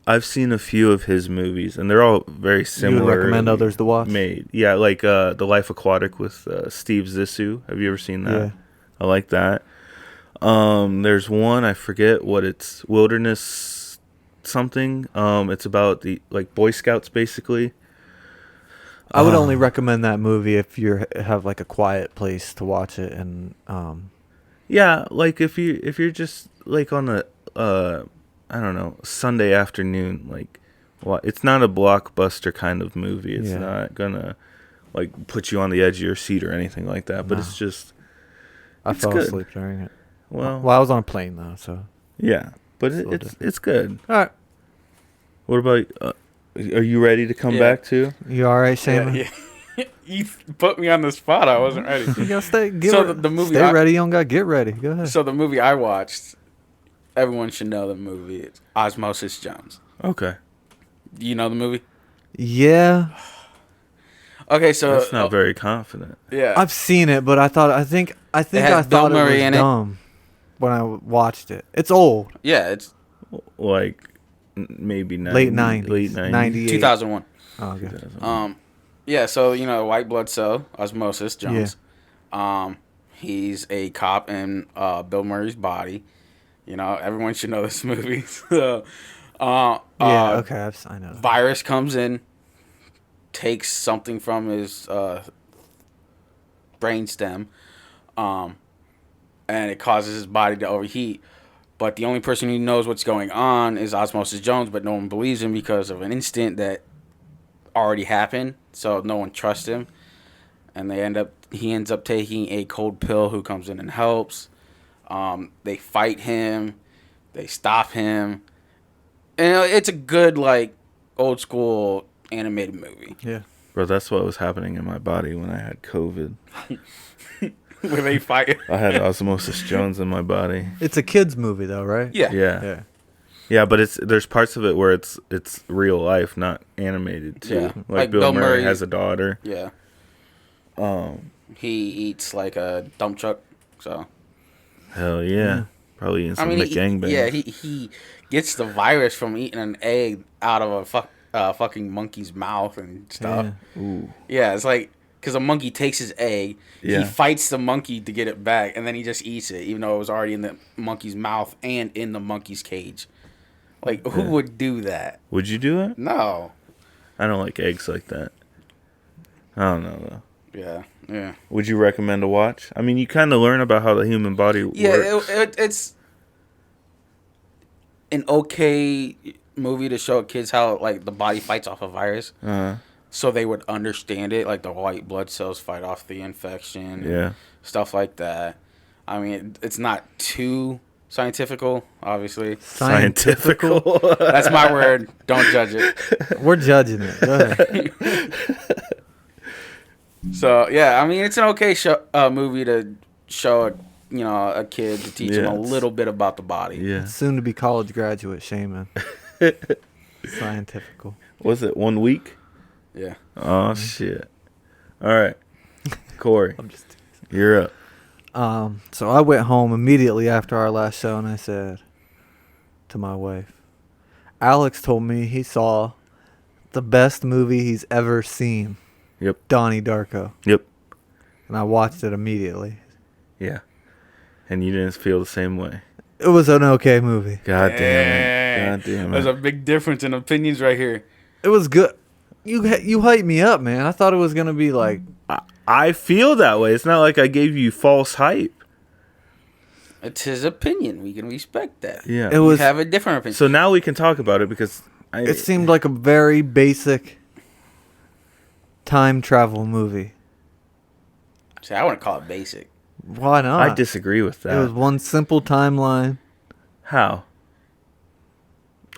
Speaker 3: I've seen a few of his movies, and they're all very similar.
Speaker 2: You would recommend others to watch?
Speaker 3: Made, yeah, like The Life Aquatic with Steve Zissou. Have you ever seen that?
Speaker 2: Yeah.
Speaker 3: I like that. There's one, I forget what it's, Wilderness something. It's about the Boy Scouts basically.
Speaker 2: I would only recommend that movie if you have like a quiet place to watch it, and
Speaker 3: Yeah, like if you're just like on a I don't know, Sunday afternoon, like, well, it's not a blockbuster kind of movie. It's
Speaker 2: Yeah.
Speaker 3: not gonna like put you on the edge of your seat or anything like that. But
Speaker 2: No.
Speaker 3: it's just,
Speaker 2: I
Speaker 3: it's
Speaker 2: fell
Speaker 3: good.
Speaker 2: asleep during it.
Speaker 3: well,
Speaker 2: I was on a plane though, so.
Speaker 3: yeah, but
Speaker 2: Still
Speaker 3: it's good.
Speaker 2: All right,
Speaker 3: What about? Are you ready to come
Speaker 4: Yeah.
Speaker 3: back too?
Speaker 2: you all right, Shane?
Speaker 4: Yeah. You put me on the spot. I wasn't ready.
Speaker 2: You gotta stay.
Speaker 4: The movie.
Speaker 2: Stay ready. You don't gotta get ready. Go ahead.
Speaker 4: So the movie I watched, everyone should know the movie. It's Osmosis Jones.
Speaker 3: Okay,
Speaker 4: Do you know the movie?
Speaker 2: Yeah,
Speaker 4: Okay, so
Speaker 3: that's not very confident.
Speaker 4: yeah.
Speaker 2: I've seen it, but I think
Speaker 4: has
Speaker 2: I
Speaker 4: Bill
Speaker 2: thought
Speaker 4: Murray
Speaker 2: it was
Speaker 4: in it.
Speaker 2: dumb when I watched it. It's old,
Speaker 4: Yeah, it's
Speaker 3: Like maybe
Speaker 2: late 90s,
Speaker 3: late 90s.
Speaker 2: 98.
Speaker 4: 2001.
Speaker 2: Oh, okay.
Speaker 4: Yeah, so white blood cell, Osmosis Jones. He's a cop in Bill Murray's body. Everyone should know this movie. So,
Speaker 2: Yeah, okay, I know.
Speaker 4: virus comes in, takes something from his brainstem, and it causes his body to overheat. But the only person who knows what's going on is Osmosis Jones, but no one believes him because of an incident that already happened. So no one trusts him, and he ends up taking a cold pill who comes in and helps. They fight him, they stop him, and it's a good old school animated movie
Speaker 2: Yeah.
Speaker 3: Bro, that's what was happening in my body when I had COVID.
Speaker 4: where they fight.
Speaker 3: I had Osmosis Jones in my body.
Speaker 2: It's a kids movie though, right?
Speaker 4: Yeah.
Speaker 3: Yeah. Yeah, but there's parts of it where it's real life, not animated too.
Speaker 4: Yeah.
Speaker 3: Like Bill Murray has a daughter.
Speaker 4: Yeah. He eats like a dump truck. So
Speaker 3: Hell yeah. Probably eating some
Speaker 4: he
Speaker 3: McGangbang.
Speaker 4: he gets the virus from eating an egg out of a fucking monkey's mouth and stuff.
Speaker 2: Yeah.
Speaker 3: Ooh.
Speaker 4: Yeah, it's like because a monkey takes his egg,
Speaker 3: Yeah.
Speaker 4: he fights the monkey to get it back, and then he just eats it, even though it was already in the monkey's mouth and in the monkey's cage. Like, who would do that?
Speaker 3: Would you do it?
Speaker 4: No.
Speaker 3: I don't like eggs like that. I don't know though.
Speaker 4: Yeah.
Speaker 3: Would you recommend to watch? I mean, you kind of learn about how the human body
Speaker 4: Yeah,
Speaker 3: works.
Speaker 4: it's an okay movie to show kids how the body fights off a virus, so they would understand it. Like the white blood cells fight off the infection,
Speaker 3: Yeah.
Speaker 4: stuff like that. I mean, it's not too scientifical, obviously.
Speaker 3: Scientifical.
Speaker 4: That's my word. Don't judge it.
Speaker 2: We're judging it. Go ahead.
Speaker 4: So yeah, I mean, it's an okay movie to show a kid to teach him a
Speaker 3: Yes.
Speaker 4: little bit about the body.
Speaker 3: Yeah.
Speaker 2: Soon to be college graduate, Shaman. Scientifical.
Speaker 3: Was it 1 week?
Speaker 4: Yeah.
Speaker 3: Oh shit. All right. Corey,
Speaker 2: I'm just.
Speaker 3: you're up.
Speaker 2: So I went home immediately after our last show, and I said to my wife, Alex told me he saw the best movie he's ever seen,
Speaker 3: Yep.
Speaker 2: Donnie Darko.
Speaker 3: Yep.
Speaker 2: And I watched it immediately.
Speaker 3: Yeah. And you didn't feel the same way.
Speaker 2: It was an okay movie.
Speaker 3: God damn it. God damn
Speaker 4: There's
Speaker 3: it.
Speaker 4: a big difference in opinions right here.
Speaker 2: It was good. You hyped me up, man. I thought it was going to be like...
Speaker 3: I feel that way. It's not like I gave you false hype.
Speaker 4: It's his opinion. We can respect that.
Speaker 3: Yeah.
Speaker 2: It was...
Speaker 4: We have a different opinion.
Speaker 3: So now we can talk about it because
Speaker 2: It seemed like a very basic time travel movie.
Speaker 4: See, I wouldn't call it basic.
Speaker 2: Why not?
Speaker 3: I disagree with that.
Speaker 2: It was one simple timeline.
Speaker 3: How?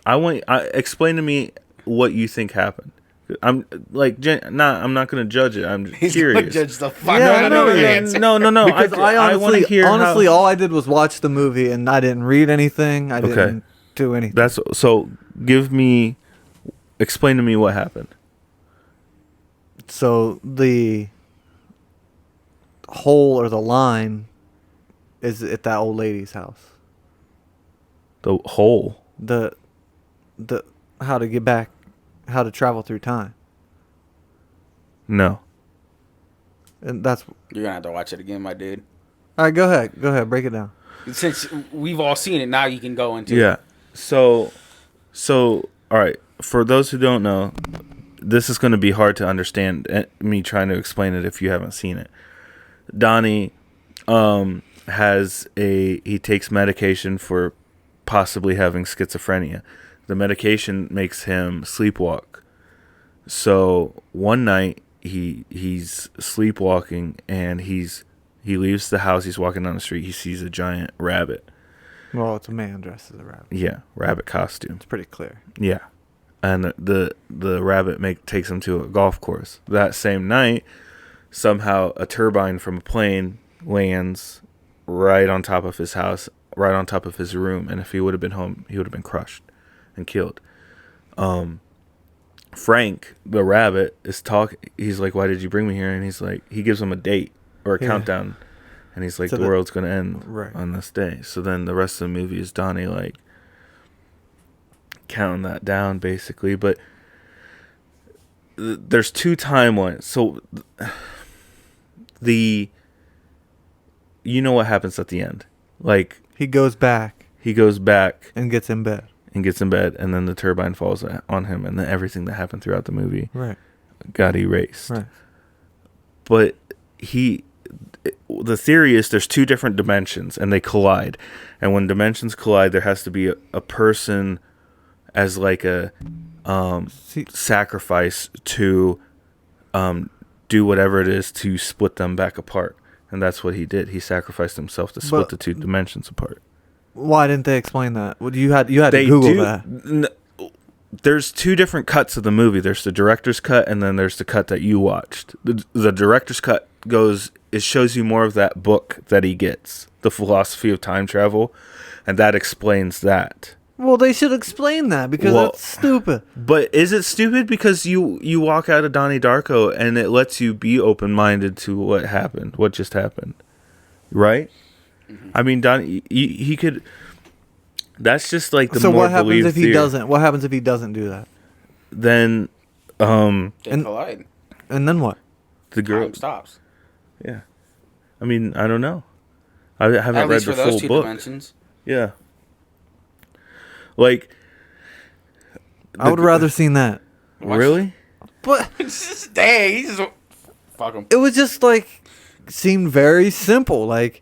Speaker 3: Explain to me what you think happened. I'm like, I'm not going to judge it. I'm
Speaker 4: He's
Speaker 3: curious.
Speaker 4: gonna judge the fuck
Speaker 2: Yeah,
Speaker 4: out of
Speaker 2: no,
Speaker 4: the
Speaker 2: yeah.
Speaker 4: answer.
Speaker 3: No.
Speaker 2: Because I
Speaker 3: want to hear
Speaker 2: honestly,
Speaker 3: how,
Speaker 2: all I did was watch the movie, and I didn't read anything. I didn't do anything.
Speaker 3: That's so. Explain to me what happened.
Speaker 2: So the hole or the line is at that old lady's house.
Speaker 3: The hole.
Speaker 2: The how to get back, how to travel through time,
Speaker 3: No.
Speaker 2: and that's
Speaker 4: You're gonna have to watch it again, my dude.
Speaker 2: all right. Go ahead, break it down.
Speaker 4: Since we've all seen it, now you can go into
Speaker 3: Yeah.
Speaker 4: it.
Speaker 3: So, all right. For those who don't know, this is going to be hard to understand. Me trying to explain it if you haven't seen it. Donnie, he takes medication for possibly having schizophrenia. The medication makes him sleepwalk. So one night he's sleepwalking and he leaves the house. He's walking down the street. He sees a giant rabbit.
Speaker 2: Well, it's a man dressed as a rabbit.
Speaker 3: Yeah, rabbit costume.
Speaker 2: It's pretty clear.
Speaker 3: Yeah, and the rabbit takes him to a golf course. That same night, somehow a turbine from a plane lands right on top of his house, right on top of his room. And if he would have been home, he would have been crushed and killed. Frank, the rabbit, is talking. He's like, "Why did you bring me here?" And he's like, he gives him a date or a countdown, and he's like,
Speaker 2: So
Speaker 3: "The world's gonna end
Speaker 2: Right.
Speaker 3: on this day." So then the rest of the movie is Donnie like counting that down, basically. But there's two timelines. So you know what happens at the end? Like
Speaker 2: He goes back
Speaker 3: he goes back
Speaker 2: and gets in bed.
Speaker 3: and gets in bed, and then the turbine falls on him, and then everything that happened throughout the movie
Speaker 2: Right.
Speaker 3: got erased.
Speaker 2: Right.
Speaker 3: But the theory is there's two different dimensions, and they collide. And when dimensions collide, there has to be a person as like a
Speaker 2: See,
Speaker 3: sacrifice to do whatever it is to split them back apart. And that's what he did. He sacrificed himself to split
Speaker 2: But-
Speaker 3: the two dimensions apart.
Speaker 2: why didn't they explain that? Well, you had to Google that.
Speaker 3: There's two different cuts of the movie. There's the director's cut, and then there's the cut that you watched. The director's cut shows you more of that book that he gets, The Philosophy of Time Travel, and that explains that.
Speaker 2: Well, they should explain that because
Speaker 3: Well-
Speaker 2: that's stupid.
Speaker 3: But is it stupid because you walk out of Donnie Darko and it lets you be open-minded to what happened, what just happened, right?
Speaker 4: Mm-hmm.
Speaker 3: I mean, Donnie, he could. That's just like the
Speaker 2: So
Speaker 3: more
Speaker 2: what happens
Speaker 3: believed
Speaker 2: if he
Speaker 3: theory.
Speaker 2: doesn't? What happens if he doesn't do that?
Speaker 3: Then,
Speaker 4: They
Speaker 2: And-
Speaker 4: collide.
Speaker 2: And then what?
Speaker 3: the girl.
Speaker 4: Time stops.
Speaker 3: Yeah, I mean, I don't know. I haven't
Speaker 4: At
Speaker 3: read
Speaker 4: least
Speaker 3: the
Speaker 4: for those
Speaker 3: full
Speaker 4: two
Speaker 3: book.
Speaker 4: dimensions.
Speaker 3: Yeah, like
Speaker 2: I would rather seen that.
Speaker 4: What?
Speaker 3: really.
Speaker 2: But
Speaker 4: Dang, he's just fuck him.
Speaker 2: it was just like seemed very simple. Like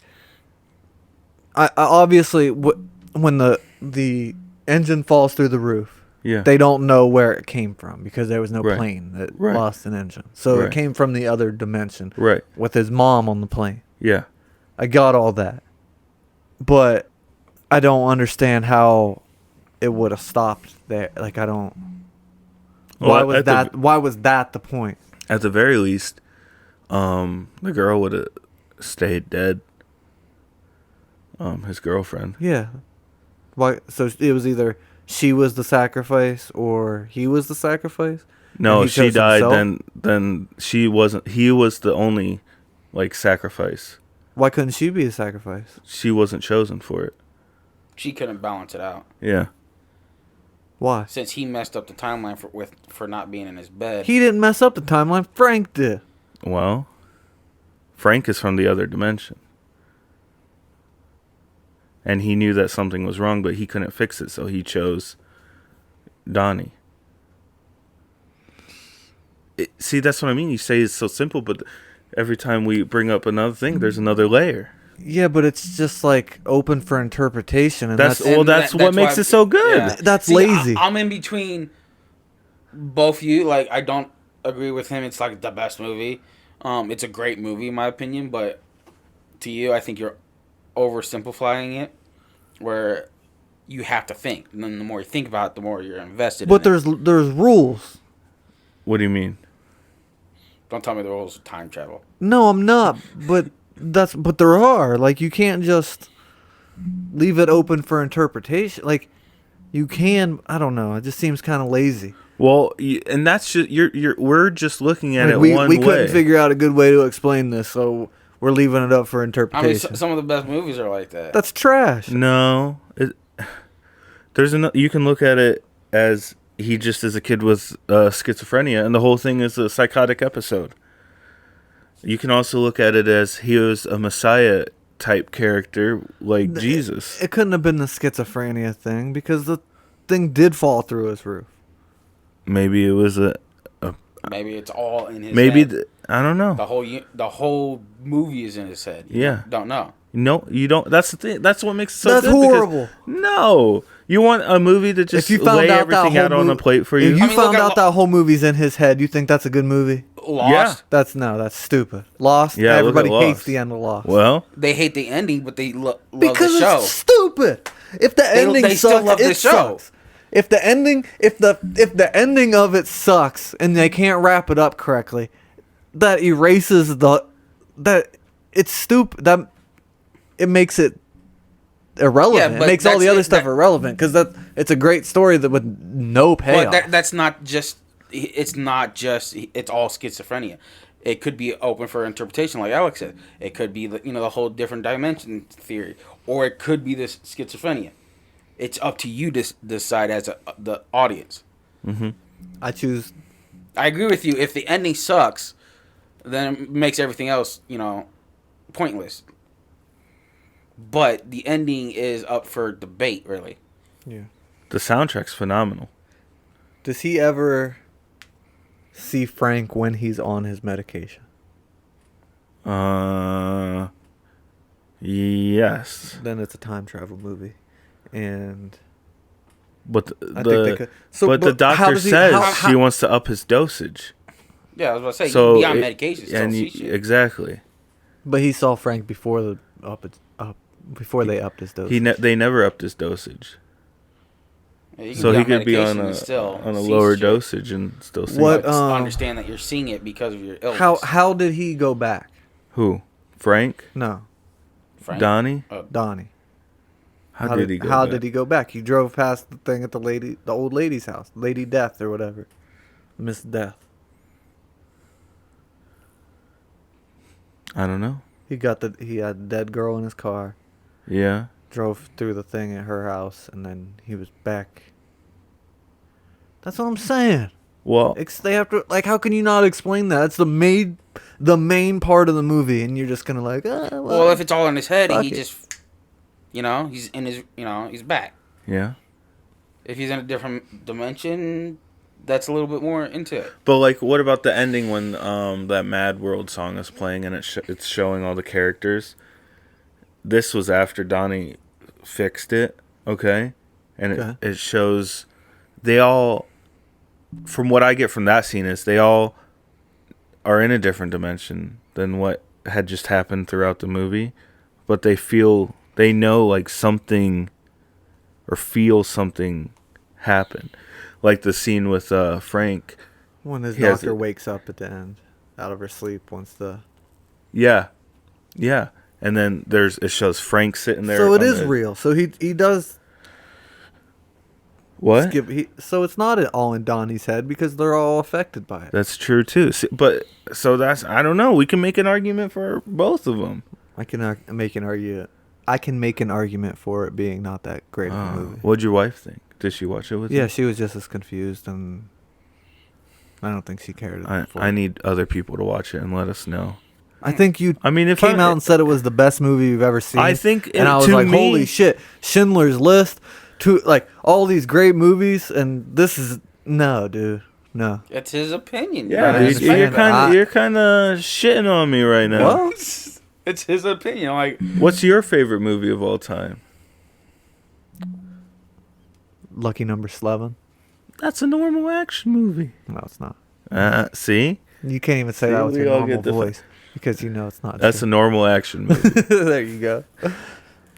Speaker 2: I obviously when the engine falls through the roof,
Speaker 3: Yeah,
Speaker 2: they don't know where it came from because there was no
Speaker 3: Right.
Speaker 2: plane that
Speaker 3: Right.
Speaker 2: lost an engine. So
Speaker 3: Right.
Speaker 2: it came from the other dimension
Speaker 3: right.
Speaker 2: with his mom on the plane.
Speaker 3: Yeah,
Speaker 2: I got all that. But I don't understand how it would have stopped there. Like I don't
Speaker 3: Well,
Speaker 2: why was that the point?
Speaker 3: at the very least, the girl would have stayed dead. His girlfriend.
Speaker 2: Yeah. Why so it was either she was the sacrifice or he was the sacrifice?
Speaker 3: No,
Speaker 2: And he
Speaker 3: she
Speaker 2: chose
Speaker 3: died.
Speaker 2: himself?
Speaker 3: Then she wasn't. He was the only, like, sacrifice.
Speaker 2: Why couldn't she be a sacrifice?
Speaker 3: She wasn't chosen for it.
Speaker 4: She couldn't balance it out
Speaker 3: Yeah.
Speaker 2: Why?
Speaker 4: since he messed up the timeline for not being in his bed.
Speaker 2: He didn't mess up the timeline. Frank did.
Speaker 3: Well, Frank is from the other dimension. And he knew that something was wrong, but he couldn't fix it, so he chose Donnie. See, that's what I mean. You say it's so simple, but every time we bring up another thing, there's another layer.
Speaker 2: Yeah, but it's just like open for interpretation, and
Speaker 3: That's
Speaker 2: that's
Speaker 3: well, that's what makes
Speaker 4: why-
Speaker 3: it so good.
Speaker 4: yeah.
Speaker 2: That's
Speaker 4: See,
Speaker 2: lazy.
Speaker 4: I'm in between both you. Like, I don't agree with him. It's like the best movie. It's a great movie in my opinion, but to you, I think you're oversimplifying it, where you have to think. And then the more you think about it, the more you're invested.
Speaker 2: But
Speaker 4: in it.
Speaker 2: there's rules.
Speaker 3: What do you mean?
Speaker 4: Don't tell me the rules of time travel.
Speaker 2: No, I'm not. But there are. Like, you can't just leave it open for interpretation. Like, you can. I don't know. It just seems kind of lazy.
Speaker 3: Well, and that's just we're just looking at
Speaker 2: Like,
Speaker 3: it
Speaker 2: we
Speaker 3: one
Speaker 2: we
Speaker 3: way.
Speaker 2: couldn't figure out a good way to explain this, so we're leaving it up for
Speaker 4: I mean,
Speaker 2: interpretation.
Speaker 4: some of the best movies are like that.
Speaker 2: That's trash.
Speaker 3: No, you can look at it as he just is a kid with schizophrenia, and the whole thing is a psychotic episode. You can also look at it as he was a Messiah type character like Jesus.
Speaker 2: It couldn't have been the schizophrenia thing because the thing did fall through his roof.
Speaker 3: Maybe it was
Speaker 4: Maybe it's all in his
Speaker 3: maybe
Speaker 4: head.
Speaker 3: I don't know.
Speaker 4: The whole movie is in his head. You
Speaker 3: Yeah.
Speaker 4: don't know.
Speaker 3: No, you don't. That's the thing. That's what makes it so
Speaker 2: That's
Speaker 3: good. because-
Speaker 2: horrible.
Speaker 3: No, you want a movie to just
Speaker 2: If you found
Speaker 3: lay
Speaker 2: out that
Speaker 3: everything
Speaker 2: whole
Speaker 3: out on the
Speaker 2: mov-
Speaker 3: plate for
Speaker 2: If
Speaker 3: you.
Speaker 2: you
Speaker 4: I mean, look
Speaker 2: found
Speaker 4: at
Speaker 2: out that whole movie's in his head, you think that's a good movie?
Speaker 4: Lost.
Speaker 2: That's stupid. Lost.
Speaker 3: Yeah, look at
Speaker 2: Everybody hates
Speaker 3: Lost.
Speaker 2: the end of Lost.
Speaker 3: Well,
Speaker 4: They hate the ending, but they love
Speaker 2: because
Speaker 4: the show.
Speaker 2: it's stupid. If the ending
Speaker 4: they
Speaker 2: sucks,
Speaker 4: still love
Speaker 2: it
Speaker 4: the show.
Speaker 2: sucks. If the ending of it sucks and they can't wrap it up correctly, that erases that it's stupid. That it makes it irrelevant.
Speaker 4: Yeah,
Speaker 2: it
Speaker 4: but
Speaker 2: makes all the
Speaker 4: that's
Speaker 2: other
Speaker 4: it.
Speaker 2: stuff irrelevant because it's a great story that with no payoff.
Speaker 4: But that's not just. It's not just. It's all schizophrenia. It could be open for interpretation, like Alex said. It could be the whole different dimension theory, or it could be this schizophrenia. It's up to you to decide as the audience.
Speaker 2: I choose.
Speaker 4: I agree with you. If the ending sucks, then it makes everything else, pointless. But the ending is up for debate, really.
Speaker 2: Yeah.
Speaker 3: the soundtrack's phenomenal.
Speaker 2: Does he ever see Frank when he's on his medication?
Speaker 3: Yes,
Speaker 2: Then it's a time travel movie, and
Speaker 3: but
Speaker 2: I think they could. So,
Speaker 3: but the
Speaker 2: how
Speaker 3: doctor
Speaker 2: does he-
Speaker 3: says
Speaker 2: how-
Speaker 3: she wants to up his dosage.
Speaker 4: Yeah, I was about to say,
Speaker 3: So
Speaker 4: you can be on
Speaker 3: it-
Speaker 4: medication, still
Speaker 3: and
Speaker 4: see
Speaker 3: you,
Speaker 4: shit.
Speaker 3: exactly.
Speaker 2: But he saw Frank before before they upped his dose.
Speaker 3: They never upped his dosage,
Speaker 4: Yeah, you can
Speaker 3: so he
Speaker 4: on
Speaker 3: could be on
Speaker 4: medication
Speaker 3: a
Speaker 4: and still
Speaker 3: on a
Speaker 4: see
Speaker 3: lower
Speaker 4: shit.
Speaker 3: dosage and still see.
Speaker 2: What,
Speaker 4: But understand that you're seeing it because of your illness.
Speaker 2: how did he go back?
Speaker 3: Who? Frank?
Speaker 2: No,
Speaker 4: Frank?
Speaker 3: Donnie?
Speaker 2: Donnie.
Speaker 3: How did he go?
Speaker 2: How
Speaker 3: back?
Speaker 2: did he go back? He drove past the thing at the old lady's house, Lady Death or whatever, Miss Death.
Speaker 3: I don't know.
Speaker 2: He had a dead girl in his car.
Speaker 3: Yeah.
Speaker 2: Drove through the thing at her house, and then he was back. That's what I'm saying.
Speaker 3: Well,
Speaker 2: They have to how can you not explain that? It's the main part of the movie, and you're just gonna
Speaker 4: Well, if it's all in his head,
Speaker 2: fuck
Speaker 4: he
Speaker 2: it.
Speaker 4: just, he's in his, he's back.
Speaker 3: yeah.
Speaker 4: If he's in a different dimension, that's a little bit more into it.
Speaker 3: But what about the ending when that Mad World song is playing and it's showing all the characters? This was after Donnie fixed it, okay? And
Speaker 2: Okay.
Speaker 3: it shows they all, from what I get from that scene, is they all are in a different dimension than what had just happened throughout the movie, but they know something or feel something happen. Like the scene with Frank.
Speaker 2: when his
Speaker 3: he has
Speaker 2: doctor
Speaker 3: it.
Speaker 2: wakes up at the end, out of her sleep,
Speaker 3: Yeah. Yeah. And then it shows Frank sitting there.
Speaker 2: So it
Speaker 3: on
Speaker 2: is
Speaker 3: the-
Speaker 2: real. So he does
Speaker 3: What?
Speaker 2: so it's not all in Donnie's head because they're all affected by it.
Speaker 3: That's true too. I don't know. We can make an argument for both of them.
Speaker 2: I can make an argument. I can make an argument for it being not that great of a movie.
Speaker 3: What'd your wife think? Did she watch it with you?
Speaker 2: Yeah, she was just as confused, and I don't think she cared.
Speaker 3: I need other people to watch it and let us know.
Speaker 2: I think you
Speaker 3: I mean, if
Speaker 2: came
Speaker 3: I-
Speaker 2: out and said it was the best movie you've ever seen.
Speaker 3: I think
Speaker 2: and I was
Speaker 3: to
Speaker 2: like,
Speaker 3: me-
Speaker 2: holy shit, Schindler's List, like all these great movies, and this is no, dude, no.
Speaker 4: It's his opinion.
Speaker 3: Yeah,
Speaker 2: I
Speaker 3: dude,
Speaker 2: understand
Speaker 3: you're
Speaker 2: that.
Speaker 3: kind of shitting on me right now.
Speaker 2: Well,
Speaker 4: It's his opinion. Like,
Speaker 3: What's your favorite movie of all time?
Speaker 2: Lucky Number 11.
Speaker 3: That's a normal action movie.
Speaker 2: No, it's not.
Speaker 3: See?
Speaker 2: You can't even say
Speaker 3: See,
Speaker 2: that with
Speaker 3: we
Speaker 2: your
Speaker 3: all
Speaker 2: normal
Speaker 3: get different.
Speaker 2: voice because you know it's not.
Speaker 3: That's a
Speaker 2: true.
Speaker 3: normal action movie.
Speaker 2: There you go.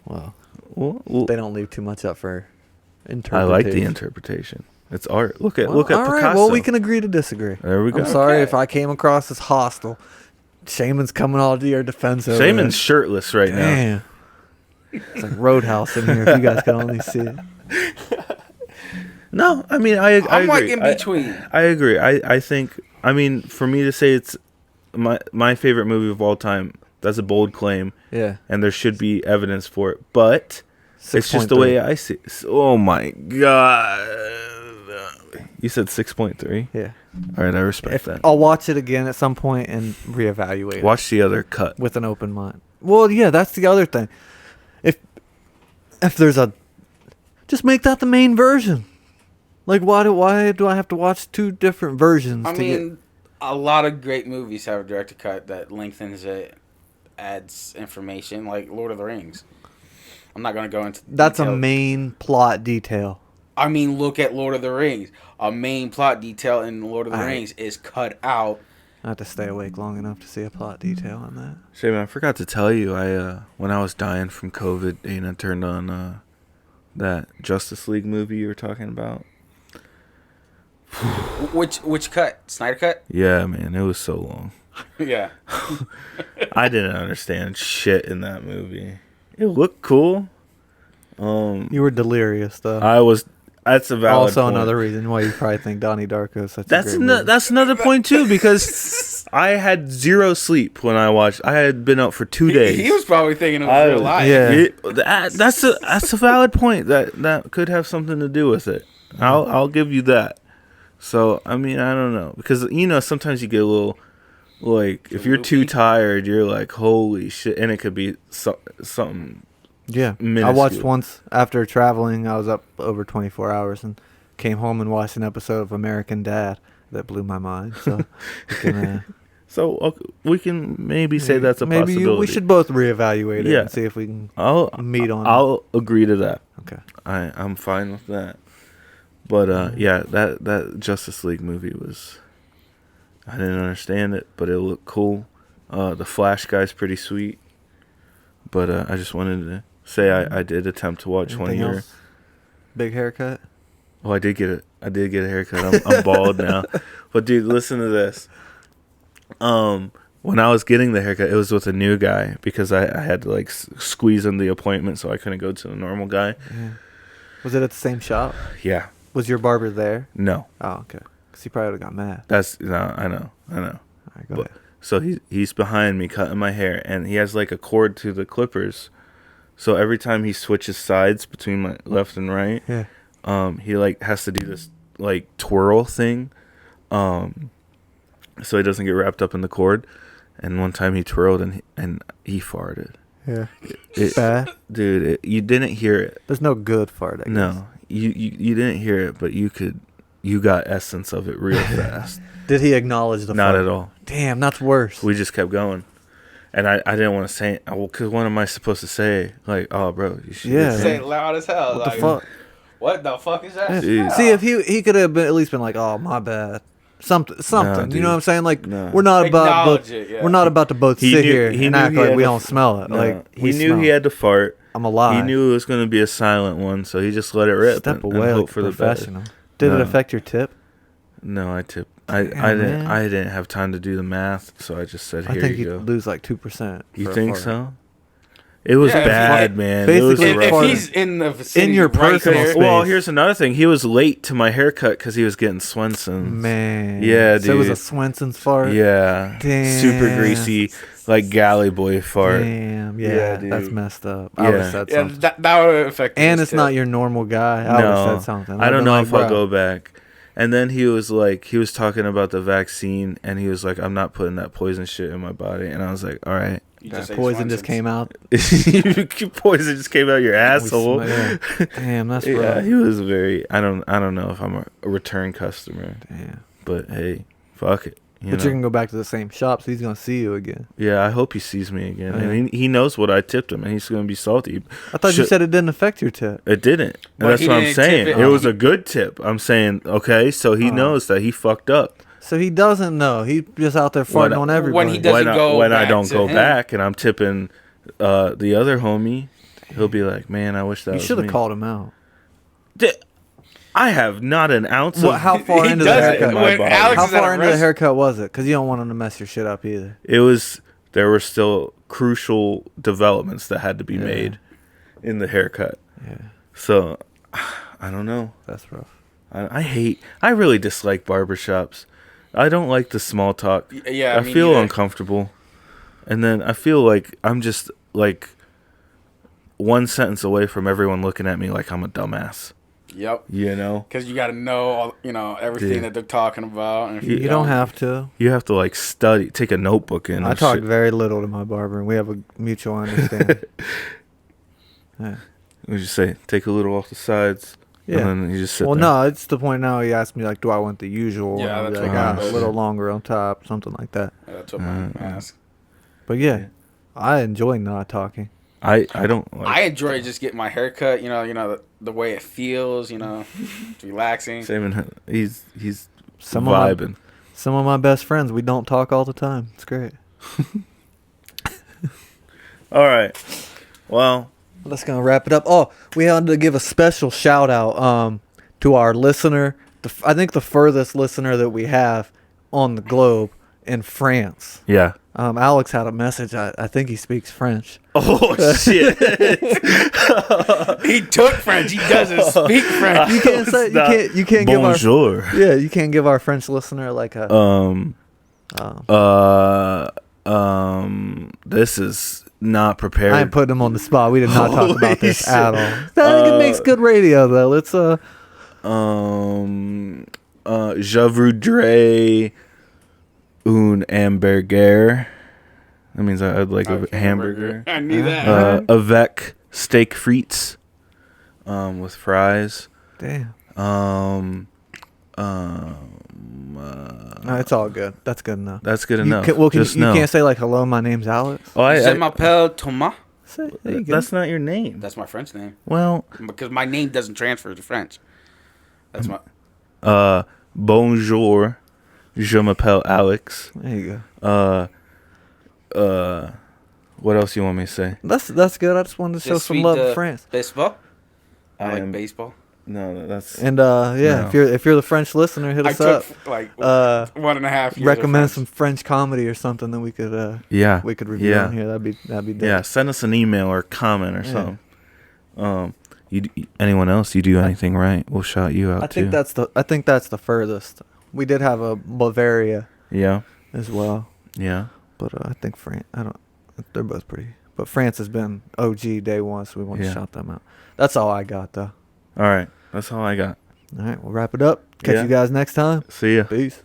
Speaker 2: Well,
Speaker 3: well,
Speaker 2: they don't leave too much up for
Speaker 3: I
Speaker 2: interpretation.
Speaker 3: like the interpretation. It's art. Look at
Speaker 2: Well,
Speaker 3: look at
Speaker 2: all right,
Speaker 3: Picasso.
Speaker 2: well, we can agree to disagree.
Speaker 3: There we go.
Speaker 2: I'm sorry
Speaker 4: Okay.
Speaker 2: if I came across as hostile. Shaman's coming all to your defense. over
Speaker 3: Shaman's
Speaker 2: there.
Speaker 3: shirtless right now.
Speaker 2: Damn. It's like Roadhouse in here. If you guys could only see it.
Speaker 3: No, I mean I
Speaker 4: I'm
Speaker 3: agree.
Speaker 4: like in between.
Speaker 3: I agree. I think I mean for me to say it's my favorite movie of all time, that's a bold claim,
Speaker 2: Yeah.
Speaker 3: and there should be evidence for it. But it's just the
Speaker 2: 6.3.
Speaker 3: way I see it. Oh my god. You said 6.3?
Speaker 2: Yeah.
Speaker 3: All right, I respect
Speaker 2: If
Speaker 3: that.
Speaker 2: I'll watch it again at some point and reevaluate
Speaker 3: Watch the other cut.
Speaker 2: it with an open mind. Well, yeah, that's the other thing. If there's a, just make that the main version. Like, why do I have to watch two different versions?
Speaker 4: I
Speaker 2: to
Speaker 4: mean, a lot of great movies have a director cut that lengthens it, adds information, like Lord of the Rings. I'm not going to go into
Speaker 2: that's a
Speaker 4: detail.
Speaker 2: main plot detail.
Speaker 4: I mean, look at Lord of the Rings. A main plot detail in Lord of the
Speaker 2: I-
Speaker 4: Rings is cut out.
Speaker 2: I have to stay awake long enough to see a plot detail on that.
Speaker 3: Shaman, I forgot to tell you, I when I was dying from COVID, Dana turned on that Justice League movie you were talking about.
Speaker 4: Which cut? Snyder cut?
Speaker 3: Yeah, man, it was so long.
Speaker 4: Yeah.
Speaker 3: I didn't understand shit in that movie. It looked cool.
Speaker 2: You were delirious, though.
Speaker 3: I was. That's a valid.
Speaker 2: Also,
Speaker 3: point.
Speaker 2: another reason why you probably think Donnie Darko is such
Speaker 3: That's
Speaker 2: a great movie.
Speaker 3: that's another point too, because I had zero sleep when I watched. I had been up for 2 days.
Speaker 4: He was probably thinking it was
Speaker 3: I
Speaker 4: real
Speaker 3: was-
Speaker 4: life.
Speaker 2: Yeah.
Speaker 3: That's a valid point. That could have something to do with it. I'll give you that. So I mean, I don't know, because sometimes you get a little like if you're too
Speaker 4: Loopy.
Speaker 3: tired, you're like holy shit, and it could be something.
Speaker 2: Yeah, I
Speaker 3: minuscule.
Speaker 2: watched once after traveling. I was up over 24 hours and came home and watched an episode of American Dad that blew my mind. So we can,
Speaker 3: So we can maybe say that's a
Speaker 2: maybe
Speaker 3: possibility.
Speaker 2: we should both reevaluate it
Speaker 3: Yeah.
Speaker 2: and see if we can
Speaker 3: I'll
Speaker 2: meet on it.
Speaker 3: I'll agree to that.
Speaker 2: Okay.
Speaker 3: I'm fine with that. But yeah, that Justice League movie was. I didn't understand it, but it looked cool. The Flash guy's pretty sweet. But I just wanted to say I did attempt to watch one of
Speaker 2: Anything
Speaker 3: your.
Speaker 2: else? Big haircut.
Speaker 3: Oh, I did get it. I did get a haircut. I'm bald now. But dude, listen to this. When I was getting the haircut, it was with a new guy because I had to like squeeze in the appointment, so I couldn't go to the normal guy.
Speaker 2: Yeah. Was it at the same shop?
Speaker 3: Yeah.
Speaker 2: Was your barber there?
Speaker 3: No.
Speaker 2: Oh, okay. Because he probably would have got mad.
Speaker 3: That's no. I know.
Speaker 2: All right, go
Speaker 3: But,
Speaker 2: ahead.
Speaker 3: so he's behind me cutting my hair, and he has like a cord to the clippers. So every time he switches sides between my left and right,
Speaker 2: Yeah.
Speaker 3: he like has to do this like twirl thing, so he doesn't get wrapped up in the cord. And one time he twirled and he farted.
Speaker 2: Yeah.
Speaker 3: It,
Speaker 2: Bad.
Speaker 3: dude, you didn't hear it.
Speaker 2: There's no good fart. I guess.
Speaker 3: No, you didn't hear it, but you got essence of it real fast.
Speaker 2: Did he acknowledge the
Speaker 3: Not
Speaker 2: fart?
Speaker 3: at all.
Speaker 2: Damn, that's worse.
Speaker 3: We just kept going. And I didn't want to say it. Well, because what am I supposed to say? Like, oh, bro, you should.
Speaker 2: Yeah.
Speaker 4: Say it loud as hell.
Speaker 2: What
Speaker 4: like,
Speaker 2: the fuck?
Speaker 4: What the fuck is that?
Speaker 3: Dude.
Speaker 2: See, if he could have been, at least been like, "Oh, my bad," something.
Speaker 3: dude.
Speaker 2: You know what I'm saying? Like,
Speaker 3: No.
Speaker 2: we're not about
Speaker 4: Acknowledge
Speaker 2: both,
Speaker 4: it, yeah.
Speaker 2: we're not about to both
Speaker 3: He
Speaker 2: sit
Speaker 3: knew-
Speaker 2: here
Speaker 3: he
Speaker 2: and
Speaker 3: knew
Speaker 2: act
Speaker 3: he
Speaker 2: like
Speaker 3: had
Speaker 2: we
Speaker 3: to
Speaker 2: don't smell it.
Speaker 3: No,
Speaker 2: Like
Speaker 3: he
Speaker 2: we
Speaker 3: knew
Speaker 2: smell
Speaker 3: he
Speaker 2: it.
Speaker 3: had to fart.
Speaker 2: I'm alive.
Speaker 3: He knew it was going to be a silent one, so he just let it rip
Speaker 2: Step
Speaker 3: and
Speaker 2: away,
Speaker 3: hope
Speaker 2: like
Speaker 3: for
Speaker 2: a
Speaker 3: the best.
Speaker 2: professional. Did it
Speaker 3: No.
Speaker 2: affect your tip?
Speaker 3: No, I tipped.
Speaker 2: Damn, man.
Speaker 3: I didn't have time to do the math, so I just said,
Speaker 2: I
Speaker 3: "Here
Speaker 2: think
Speaker 3: you
Speaker 2: you'd
Speaker 3: go."
Speaker 2: lose like 2%.
Speaker 3: You
Speaker 2: for a
Speaker 3: think
Speaker 2: fart.
Speaker 3: so? It was
Speaker 4: Yeah, if
Speaker 3: bad,
Speaker 2: he-
Speaker 3: man. It
Speaker 2: basically
Speaker 3: was
Speaker 4: If,
Speaker 3: rough.
Speaker 4: if
Speaker 2: farted
Speaker 4: he's in the vicinity
Speaker 2: in your
Speaker 4: right
Speaker 2: personal
Speaker 4: there,
Speaker 2: space.
Speaker 3: Well, here's another thing. He was late to my haircut because he was getting Swenson's.
Speaker 2: Man.
Speaker 3: Yeah,
Speaker 2: So it was a
Speaker 3: dude.
Speaker 2: Swenson's fart.
Speaker 3: Yeah. Super
Speaker 2: Damn.
Speaker 3: greasy, like galley boy fart.
Speaker 2: Damn. Yeah,
Speaker 3: Yeah,
Speaker 2: that's
Speaker 3: dude.
Speaker 2: messed up. I would
Speaker 3: Yeah.
Speaker 2: have said
Speaker 4: yeah,
Speaker 2: something.
Speaker 4: that would have affected.
Speaker 2: And
Speaker 4: his
Speaker 2: it's not
Speaker 4: tip.
Speaker 2: your normal guy. I would have said something.
Speaker 3: I don't know if I'll
Speaker 2: bro.
Speaker 3: go back. And then he was talking about the vaccine, and he was like, I'm not putting that poison shit in my body. And I was like, all right.
Speaker 4: You
Speaker 2: That
Speaker 4: just ate
Speaker 2: poison just
Speaker 4: Swenson's.
Speaker 2: came out.
Speaker 3: Poison just came out your asshole.
Speaker 2: Yeah. Damn, that's
Speaker 3: Yeah,
Speaker 2: rough.
Speaker 3: he was very. I don't know if I'm a return customer,
Speaker 2: Damn.
Speaker 3: but hey, fuck it. You
Speaker 2: But
Speaker 3: know?
Speaker 2: you can go back to the same shop, so he's gonna see you again.
Speaker 3: Yeah, I hope he sees me again,
Speaker 2: Yeah.
Speaker 3: and he knows what I tipped him, and he's gonna be salty.
Speaker 2: I thought you
Speaker 3: Should-
Speaker 2: said it didn't affect your tip.
Speaker 3: It didn't.
Speaker 4: But
Speaker 3: And that's
Speaker 4: he
Speaker 3: what I'm
Speaker 4: didn't
Speaker 3: saying.
Speaker 4: tip
Speaker 3: It
Speaker 4: it.
Speaker 3: was a good tip. I'm saying, okay, so he
Speaker 2: Oh.
Speaker 3: knows that he fucked up.
Speaker 2: So he doesn't know. He just out there farting
Speaker 3: When-
Speaker 2: on
Speaker 3: when
Speaker 2: everybody.
Speaker 4: he does- Doesn't go
Speaker 3: when I
Speaker 4: back
Speaker 3: don't
Speaker 4: to
Speaker 3: go
Speaker 4: him.
Speaker 3: back and I'm tipping the other homie, he'll be like, man, I wish that
Speaker 2: You
Speaker 3: was
Speaker 2: should have
Speaker 3: me.
Speaker 2: called him out.
Speaker 3: I have not an ounce
Speaker 2: What,
Speaker 3: of.
Speaker 2: how far
Speaker 4: He
Speaker 2: into the
Speaker 4: does it.
Speaker 2: haircut?
Speaker 3: in my
Speaker 4: When
Speaker 3: body.
Speaker 4: Alex
Speaker 2: How
Speaker 4: is at
Speaker 2: far
Speaker 4: a
Speaker 2: into the
Speaker 4: rest-
Speaker 2: haircut was it? Because you don't want him to mess your shit up either.
Speaker 3: It was. There were still crucial developments that had to be
Speaker 2: Yeah.
Speaker 3: made in the haircut.
Speaker 2: Yeah,
Speaker 3: So, I don't know.
Speaker 2: that's rough.
Speaker 3: I really dislike barbershops. I don't like the small talk.
Speaker 4: Yeah,
Speaker 3: I
Speaker 4: me
Speaker 3: feel
Speaker 4: neither.
Speaker 3: uncomfortable. And then I feel like I'm just like one sentence away from everyone looking at me like I'm a dumbass.
Speaker 4: Yep.
Speaker 3: You know?
Speaker 4: Because you got to know, everything
Speaker 3: Dude.
Speaker 4: that they're talking about. And if
Speaker 2: You don't have to.
Speaker 3: You have to like study, take a notebook in.
Speaker 2: I
Speaker 3: and
Speaker 2: talk
Speaker 3: shit.
Speaker 2: very little to my barber, and we have a mutual understanding. Yeah.
Speaker 3: What'd you say? Take a little off the sides.
Speaker 2: Yeah.
Speaker 3: And then you just sit
Speaker 2: Well,
Speaker 3: there.
Speaker 2: no, it's the point now. He asked me like, "Do I want the usual?"
Speaker 4: Yeah,
Speaker 2: And I'll be
Speaker 4: that's
Speaker 2: like,
Speaker 3: what
Speaker 2: "Ah,
Speaker 3: mine
Speaker 2: a
Speaker 3: does.
Speaker 2: little longer on top, something like that."
Speaker 4: That's what my ask.
Speaker 2: But yeah, I enjoy not talking.
Speaker 3: I don't like
Speaker 4: I enjoy just getting my hair cut. The way it feels. It's relaxing.
Speaker 3: Simon. He's
Speaker 2: Some of my-
Speaker 3: vibing.
Speaker 2: Some of my best friends, we don't talk all the time. It's great.
Speaker 3: All right. Well,
Speaker 2: That's gonna wrap it up. Oh, we had to give a special shout out to our listener. I think the furthest listener that we have on the globe in France.
Speaker 3: yeah.
Speaker 2: Alex had a message. I think he speaks French.
Speaker 3: Oh shit.
Speaker 4: He took French. He doesn't speak French.
Speaker 2: You can't say you can't give our
Speaker 3: Bonjour.
Speaker 2: you can't give our French listener like a
Speaker 3: This is not prepared.
Speaker 2: I ain't putting him on the spot. We did not talk about this
Speaker 3: Holy
Speaker 2: at
Speaker 3: shit.
Speaker 2: all. I think it makes good radio though. Let's
Speaker 3: Je voudrais un hamburger. That means I'd like a hamburger.
Speaker 4: I knew that.
Speaker 3: Avec steak frites, with fries.
Speaker 2: damn.
Speaker 3: Uh,
Speaker 2: No, it's all good. That's good enough.
Speaker 3: that's good
Speaker 2: You
Speaker 3: enough.
Speaker 2: can, well,
Speaker 3: Just
Speaker 2: you
Speaker 3: know.
Speaker 2: can't say like hello. My name's Alex.
Speaker 3: Oh,
Speaker 4: Je m'appelle Thomas.
Speaker 2: Say, there you go.
Speaker 3: that's not your name.
Speaker 4: That's my French name.
Speaker 3: Well,
Speaker 4: Because my name doesn't transfer to French. That's my.
Speaker 3: bonjour. Je m'appelle Alex.
Speaker 2: There you go.
Speaker 3: What else you want me to say?
Speaker 2: That's good. I just wanted to show
Speaker 4: Je
Speaker 2: some
Speaker 4: suis
Speaker 2: love
Speaker 4: de
Speaker 2: to France.
Speaker 4: Baseball. I
Speaker 3: I
Speaker 4: like
Speaker 3: am-
Speaker 4: baseball.
Speaker 3: No, that's
Speaker 2: And yeah,
Speaker 3: No.
Speaker 2: if you're the French listener, hit
Speaker 4: I
Speaker 2: us up.
Speaker 4: took like
Speaker 2: Uh,
Speaker 4: 1.5 years.
Speaker 2: recommend
Speaker 4: of
Speaker 2: some
Speaker 4: French.
Speaker 2: French comedy or something that we could
Speaker 3: yeah.
Speaker 2: review
Speaker 3: yeah.
Speaker 2: on here. That'd be dope.
Speaker 3: Yeah, send us an email or comment or
Speaker 2: Yeah.
Speaker 3: something. Anyone else? You do anything right, we'll shout you out
Speaker 2: I
Speaker 3: too.
Speaker 2: think that's the furthest. We did have a Bavaria
Speaker 3: Yeah,
Speaker 2: as well,
Speaker 3: yeah.
Speaker 2: but I think France. They're both pretty. But France has been OG day one, so we want to
Speaker 3: Yeah.
Speaker 2: shout them out. That's all I got though.
Speaker 3: All right, that's all I got.
Speaker 2: All right, we'll wrap it up. Catch
Speaker 3: Yeah.
Speaker 2: you guys next time.
Speaker 3: See ya.
Speaker 2: Peace.